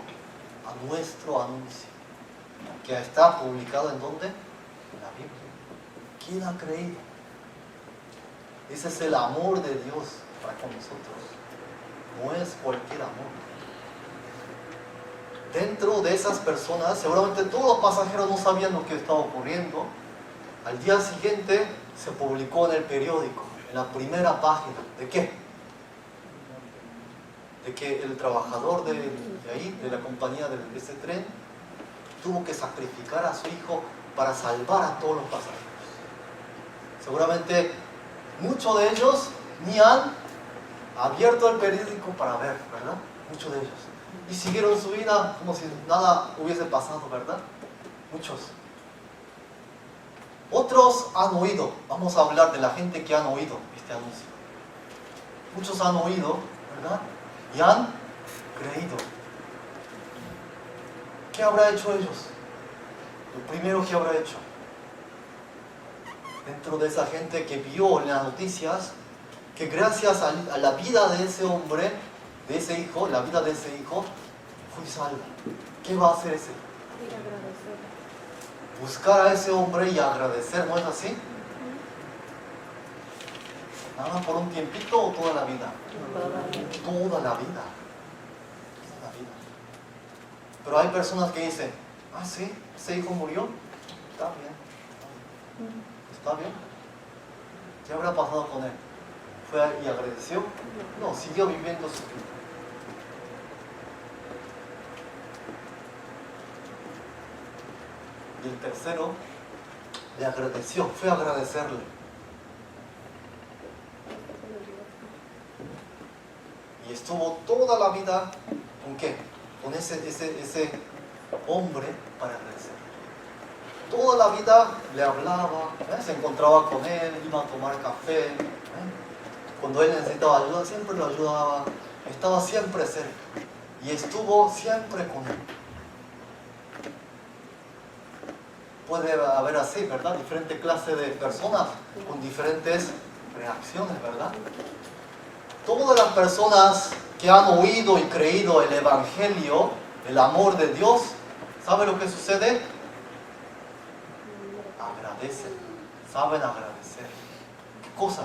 a nuestro anuncio? Que está publicado ¿en dónde? En la Biblia. ¿Quién ha creído? Ese es el amor de Dios para con nosotros. No es cualquier amor. Dentro de esas personas, seguramente todos los pasajeros no sabían lo que estaba ocurriendo. Al día siguiente se publicó en el periódico, en la primera página. ¿De qué? De que el trabajador de ahí, de la compañía de ese tren, tuvo que sacrificar a su hijo para salvar a todos los pasajeros. Seguramente muchos de ellos ni han abierto el periódico para ver, ¿verdad? Muchos de ellos. Y siguieron su vida como si nada hubiese pasado, ¿verdad? Muchos. Otros han oído. Vamos a hablar de la gente que han oído este anuncio. Muchos han oído, ¿verdad? Y han creído. ¿Qué habrá hecho ellos? Lo primero que habrá hecho. Dentro de esa gente que vio en las noticias que gracias a la vida de ese hombre, de ese hijo, la vida de ese hijo, fue salva. ¿Qué va a hacer ese? Buscar a ese hombre y agradecer, ¿no es así? ¿Nada más por un tiempito o toda la vida? Toda la vida. Toda la vida. Pero hay personas que dicen, ah, sí, ese hijo murió, está bien. ¿Está bien? ¿Qué habrá pasado con él? ¿Fue y agradeció? No, siguió viviendo su vida. Y el tercero le agradeció, fue a agradecerle. Y estuvo toda la vida, ¿con qué? Con ese hombre para agradecerle. Toda la vida le hablaba, se encontraba con él, iba a tomar café. Cuando él necesitaba ayuda, siempre lo ayudaba. Estaba siempre cerca. Y estuvo siempre con él. Puede haber así, ¿verdad? Diferentes clases de personas con diferentes reacciones, ¿verdad? Todas las personas que han oído y creído el Evangelio, el amor de Dios, ¿sabe lo que sucede? Agradecen, saben agradecer. ¿Qué cosa?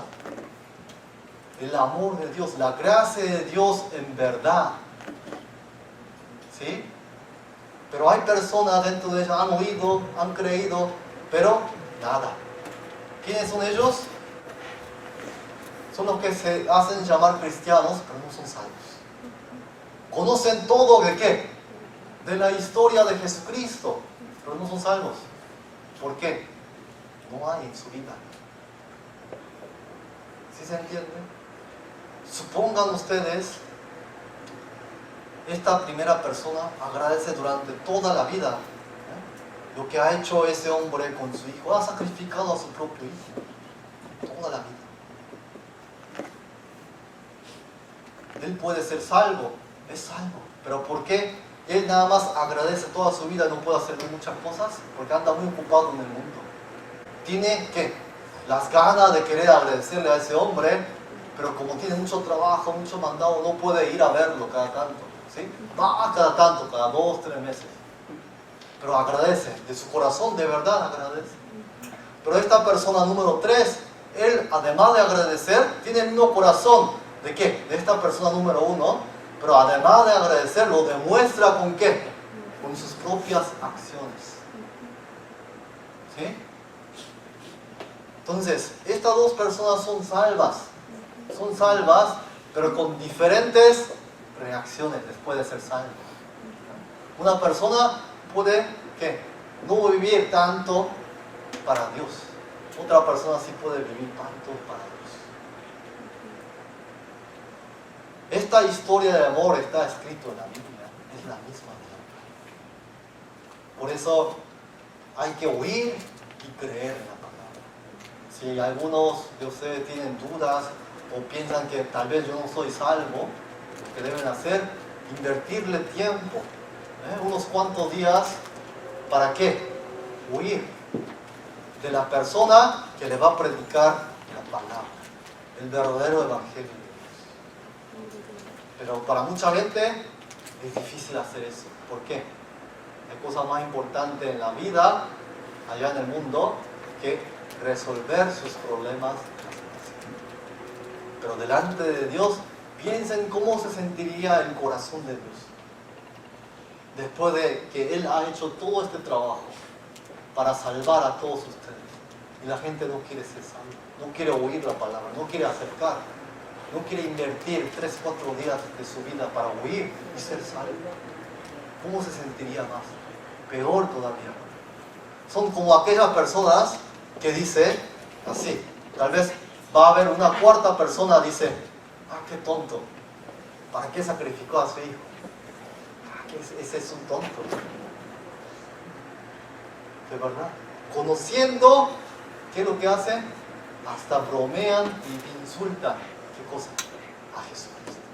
El amor de Dios, la gracia de Dios en verdad. ¿Sí? Pero hay personas dentro de ellas, han oído, han creído, pero nada. ¿Quiénes son ellos? Son los que se hacen llamar cristianos, pero no son salvos. Conocen todo de qué? de la historia de Jesucristo, pero no son salvos. ¿Por qué? No hay en su vida. ¿Sí se entiende? Supongan ustedes, esta primera persona agradece durante toda la vida lo que ha hecho ese hombre con su hijo. Ha sacrificado a su propio hijo toda la vida. Él puede ser salvo, es salvo. ¿Pero por qué él nada más agradece toda su vida y no puede hacer muchas cosas? Porque anda muy ocupado en el mundo. Tiene ¿qué? Las ganas de querer agradecerle a ese hombre, pero como tiene mucho trabajo, mucho mandado, no puede ir a verlo cada tanto. ¿Sí? Va cada tanto, cada 2, 3 meses. Pero agradece, de su corazón de verdad agradece. Pero esta persona número 3, él además de agradecer, tiene el mismo corazón. ¿De qué? De esta persona número 1, pero además de agradecer, lo demuestra ¿con qué? Con sus propias acciones. ¿Sí? Entonces, estas dos personas son salvas, pero con diferentes reacciones después de ser salvas. Una persona puede ¿qué? No vivir tanto para Dios. Otra persona sí puede vivir tanto para Dios. Esta historia de amor está escrito en la Biblia, es la misma. Por eso hay que oír y creer en la palabra. Si algunos de ustedes tienen dudas o piensan que tal vez yo no soy salvo, lo que deben hacer, invertirle tiempo, unos cuantos días, ¿para qué? Oír de la persona que le va a predicar la palabra, el verdadero evangelio. Pero para mucha gente es difícil hacer eso. ¿Por qué? Hay cosa más importante en la vida, allá en el mundo, que resolver sus problemas. Pero delante de Dios, piensen cómo se sentiría el corazón de Dios. Después de que Él ha hecho todo este trabajo para salvar a todos ustedes. Y la gente no quiere ser salva, no quiere oír la palabra, no quiere acercar. No quiere invertir 3, 4 días de su vida para oír y ser salvo. ¿Cómo se sentiría más? Peor todavía. Son como aquellas personas que dicen así. Tal vez va a haber una cuarta persona dice, qué tonto. ¿Para qué sacrificó a su hijo? Ese es un tonto. De verdad. Conociendo, ¿qué es lo que hacen? Hasta bromean y insultan. ¿Qué cosa? A Jesucristo.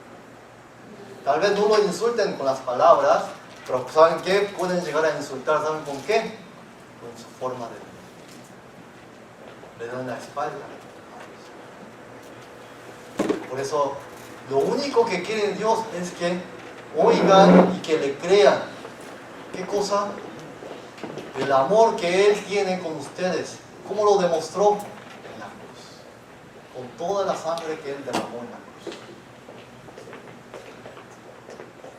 Tal vez no lo insulten con las palabras, pero ¿saben qué? Pueden llegar a insultar, ¿saben con qué? Con su forma de vida. Le dan la espalda. Por eso, lo único que quiere Dios es que oigan y que le crean. ¿Qué cosa? El amor que Él tiene con ustedes. ¿Cómo lo demostró? Con toda la sangre que Él derramó en la cruz.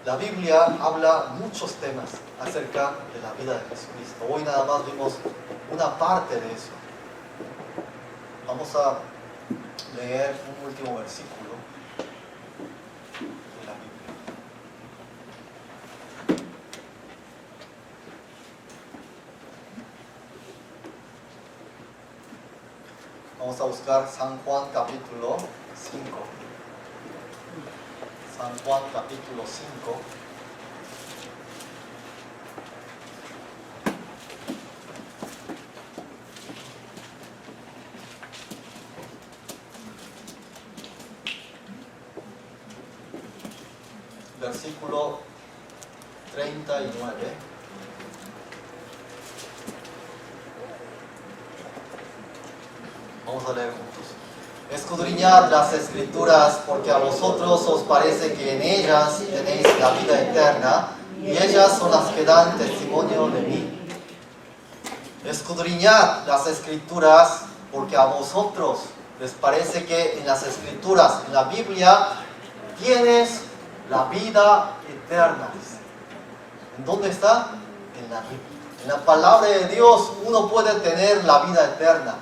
La Biblia habla muchos temas acerca de la vida de Jesucristo. Hoy nada más vimos una parte de eso. Vamos a leer un último versículo de la Biblia. Vamos a buscar San Juan capítulo 5. San Juan capítulo 5. Versículo 39. Vamos a leer juntos. Escudriñad las Escrituras, porque a vosotros os parece que en ellas tenéis la vida eterna, y ellas son las que dan testimonio de mí. Escudriñad las Escrituras, porque a vosotros les parece que en las Escrituras, en la Biblia, tienes la vida eterna. ¿En dónde está? En la Biblia. En la palabra de Dios uno puede tener la vida eterna.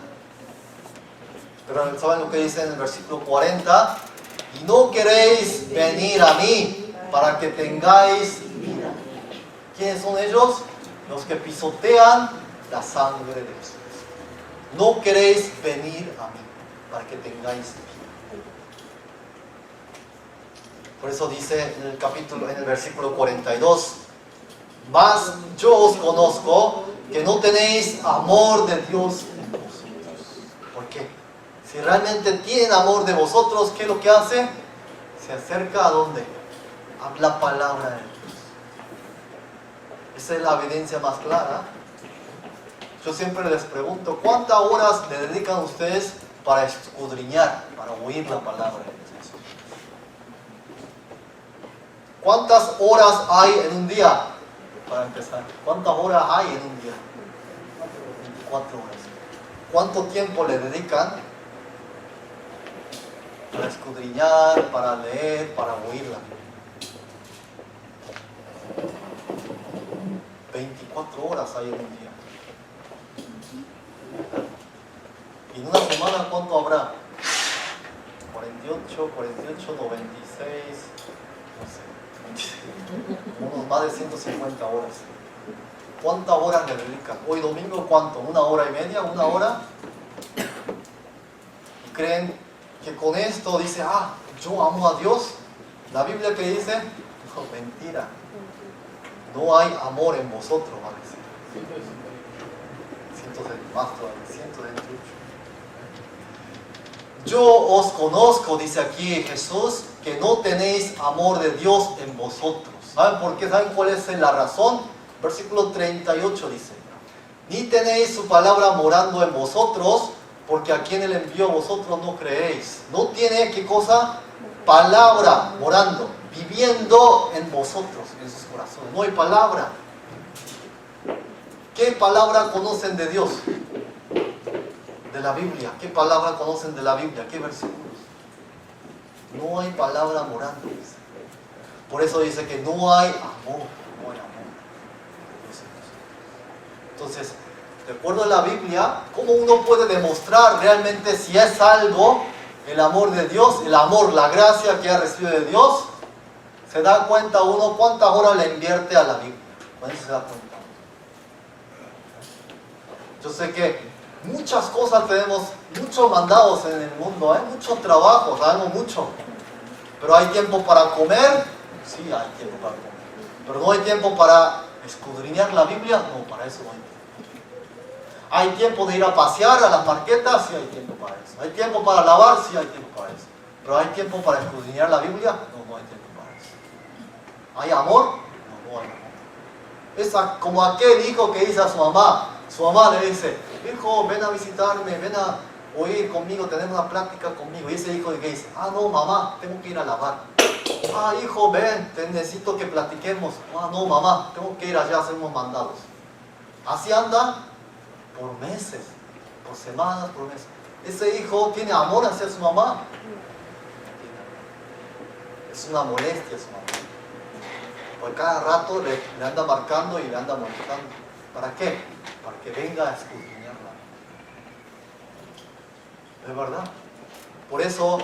Pero ¿saben lo que dice en el versículo 40? Y no queréis venir a mí para que tengáis vida. ellos los que pisotean la sangre de Jesús. No queréis venir a mí para que tengáis vida. Por eso dice en el versículo 42, mas yo os conozco que no tenéis amor de Dios en vosotros. ¿Por qué? Si realmente tienen amor de vosotros, ¿qué es lo que hace? Se acerca a dónde? A la palabra de Dios. Esa es la evidencia más clara. Yo siempre les pregunto, ¿cuántas horas le dedican ustedes para escudriñar, para oír la palabra de Dios? ¿Cuántas horas hay en un día? Para empezar, ¿cuántas horas hay en un día? 24 horas. ¿Cuánto tiempo le dedican para escudriñar, para leer, para oír la Biblia? 24 horas hay en un día. ¿Y en una semana cuánto habrá? 48, 96, no sé, unos más de 150 horas. ¿Cuántas horas le dedican? Hoy domingo, ¿cuánto? ¿1 hora y media? ¿1 hora? ¿Y creen que con esto dice, yo amo a Dios? La Biblia que dice, no, mentira. No hay amor en vosotros, va a decir. Más todavía, 128. Yo os conozco, dice aquí Jesús, que no tenéis amor de Dios en vosotros. ¿Saben por qué? ¿Saben cuál es la razón? Versículo 38 dice, ni tenéis su palabra morando en vosotros, porque a quien Él envió vosotros no creéis. No tiene, ¿qué cosa? Palabra morando, viviendo en vosotros, en sus corazones. No hay palabra. ¿Qué palabra conocen de Dios? De la Biblia. ¿Qué palabra conocen de la Biblia? ¿Qué versículos? No hay palabra morando. Dice. Por eso dice que no hay amor. No hay amor. Entonces, de acuerdo a la Biblia, ¿cómo uno puede demostrar realmente si es algo el amor de Dios, el amor, la gracia que ha recibido de Dios? Se da cuenta uno cuántas horas le invierte a la Biblia. Con eso se da cuenta. Yo sé que muchas cosas tenemos, muchos mandados en el mundo, hay mucho trabajo, sabemos mucho. Pero ¿hay tiempo para comer? Sí, hay tiempo para comer. Pero ¿no hay tiempo para escudriñar la Biblia? No, para eso no hay tiempo. ¿Hay tiempo de ir a pasear a las marquetas? Sí, hay tiempo para eso. ¿Hay tiempo para lavar? Sí, hay tiempo para eso. ¿Pero hay tiempo para escudriñar la Biblia? No, no hay tiempo para eso. ¿Hay amor? No, no hay amor. Es como aquel hijo que dice a su mamá le dice, hijo, ven a visitarme, ven a oír conmigo, tener una plática conmigo. Y ese hijo que dice, no, mamá, tengo que ir a lavar. Hijo, ven, necesito que platiquemos. No, mamá, tengo que ir allá a hacer unos mandados. Así anda por meses, por semanas, por meses. ¿Ese hijo tiene amor hacia su mamá? Es una molestia a su mamá. Porque cada rato le anda marcando y le anda molestando. ¿Para qué? Para que venga a escudriñarla. ¿Es verdad? Por eso,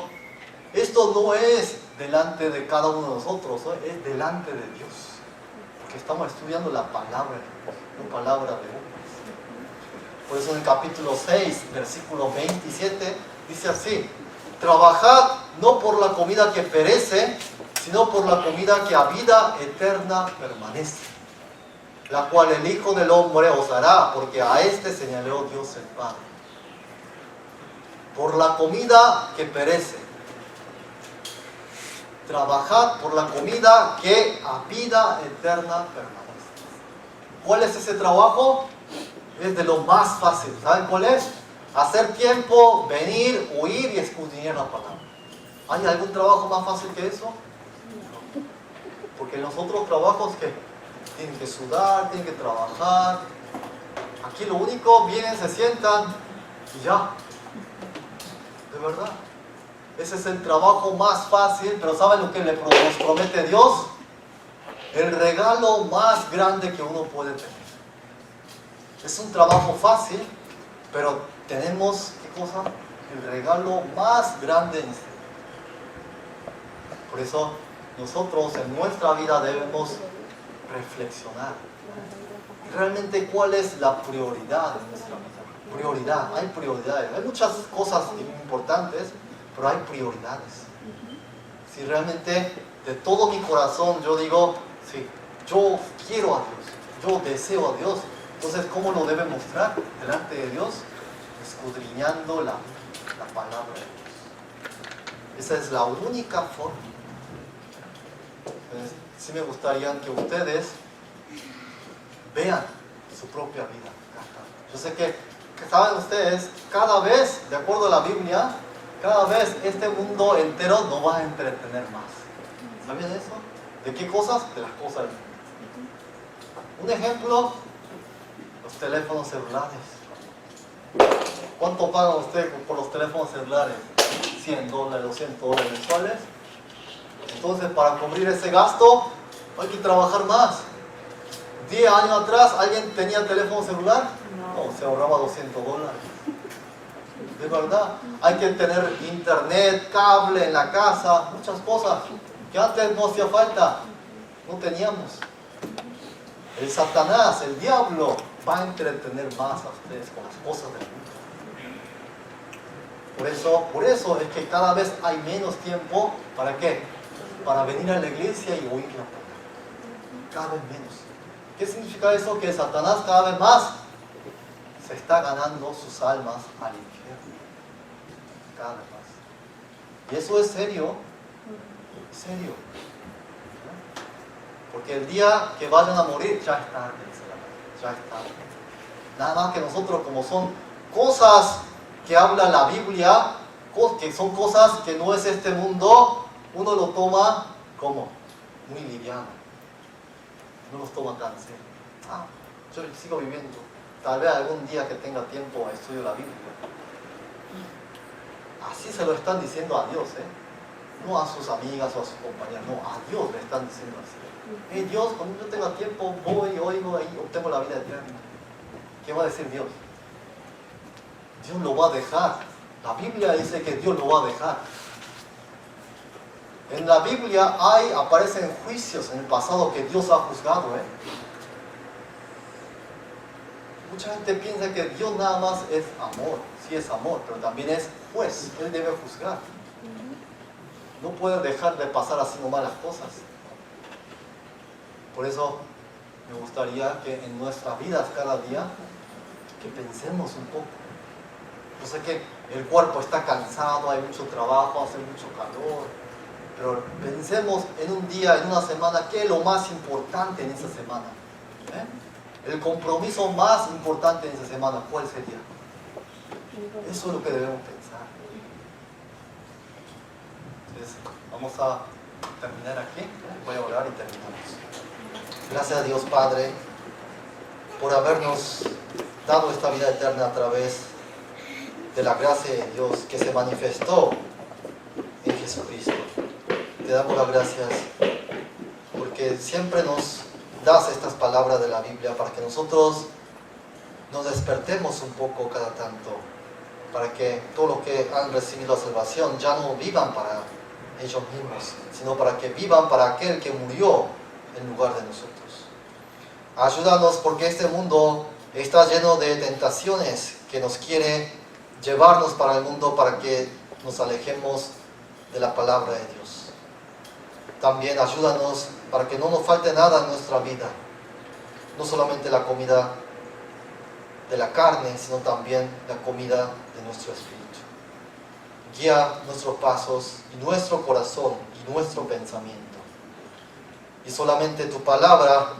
esto no es delante de cada uno de nosotros, es delante de Dios. Porque estamos estudiando la palabra de Dios, no palabra de hombres. Por eso en el capítulo 6, versículo 27, dice así, trabajad no por la comida que perece, sino por la comida que a vida eterna permanece, la cual el Hijo del Hombre os dará, porque a este señaló Dios el Padre. Por la comida que perece. Trabajad por la comida que a vida eterna permanece. ¿Cuál es ese trabajo? Es de lo más fácil. ¿Saben cuál es? Hacer tiempo, venir, oír y escudriñar la palabra. ¿Hay algún trabajo más fácil que eso? No. Porque los otros trabajos que tienen que sudar, tienen que trabajar. Aquí lo único, vienen, se sientan y ya. De verdad. Ese es el trabajo más fácil, pero ¿saben lo que nos promete Dios? El regalo más grande que uno puede tener. Es un trabajo fácil, pero tenemos, ¿qué cosa? El regalo más grande en este mundo. Por eso nosotros en nuestra vida debemos reflexionar. Realmente, ¿cuál es la prioridad de nuestra vida? Prioridad, hay prioridades. Hay muchas cosas importantes, pero hay prioridades. Si realmente de todo mi corazón yo digo, sí, yo quiero a Dios, yo deseo a Dios, entonces ¿cómo lo debe mostrar delante de Dios? Escudriñando la palabra de Dios. Esa es la única forma. Entonces, sí me gustaría que ustedes vean su propia vida. Yo sé que saben ustedes, cada vez, de acuerdo a la Biblia, cada vez este mundo entero no va a entretener más. ¿Sabían eso? ¿De qué cosas? De las cosas del mundo. Un ejemplo, los teléfonos celulares. ¿Cuánto pagan ustedes por los teléfonos celulares? $100, $200 mensuales. Entonces, para cubrir ese gasto, hay que trabajar más. 10 años atrás, ¿alguien tenía teléfono celular? No, se ahorraba $200. De verdad, hay que tener internet, cable en la casa, muchas cosas que antes no hacía falta, no teníamos. El Satanás, el diablo, va a entretener más a ustedes con las cosas del mundo. Por eso es que cada vez hay menos tiempo, ¿para qué? Para venir a la iglesia y oír la palabra. Cada vez menos. ¿Qué significa eso? Que Satanás cada vez más se está ganando sus almas al infierno. Cada vez más. Y eso es serio. Serio. Porque el día que vayan a morir, ya es tarde. Ya es tarde. Nada más que nosotros, como son cosas que habla la Biblia, que son cosas que no es este mundo, uno lo toma como muy liviano. No los toma tan serio. Yo sigo viviendo. Tal vez algún día que tenga tiempo estudio la Biblia. Así se lo están diciendo a Dios, no a sus amigas o a sus compañeras, no, a Dios le están diciendo así. Hey Dios, cuando yo tenga tiempo voy, oigo y obtengo la vida eterna. ¿Qué va a decir Dios? Dios lo va a dejar. La Biblia dice que Dios lo va a dejar. En la Biblia aparecen juicios en el pasado que Dios ha juzgado. Mucha gente piensa que Dios nada más es amor. Sí es amor, pero también es juez. Él debe juzgar. No puede dejar de pasar así nomás las cosas. Por eso me gustaría que en nuestras vidas cada día que pensemos un poco. Yo sé que el cuerpo está cansado, hay mucho trabajo, hace mucho calor, pero pensemos en un día, en una semana, ¿qué es lo más importante en esa semana? El compromiso más importante en esa semana, ¿cuál sería? Eso es lo que debemos pensar. Entonces, vamos a terminar aquí. Voy a orar y terminamos. Gracias a Dios Padre por habernos dado esta vida eterna a través de la gracia de Dios que se manifestó en Jesucristo. Te damos las gracias porque siempre nos das estas palabras de la Biblia para que nosotros nos despertemos un poco cada tanto, para que todos los que han recibido la salvación ya no vivan para ellos mismos, sino para que vivan para aquel que murió en lugar de nosotros. Ayúdanos porque este mundo está lleno de tentaciones que nos quiere llevarnos para el mundo para que nos alejemos de la palabra de Dios. También ayúdanos para que no nos falte nada en nuestra vida, no solamente la comida de la carne, sino también la comida de nuestro espíritu. Guía nuestros pasos y nuestro corazón y nuestro pensamiento. Y solamente tu palabra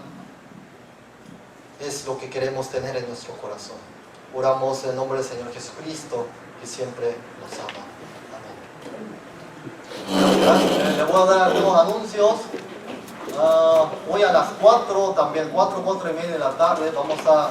es lo que queremos tener en nuestro corazón. Oramos en el nombre del Señor Jesucristo, que siempre nos ama. Amén. Le voy a dar algunos anuncios. Hoy a las 4, también 4 y media de la tarde, vamos a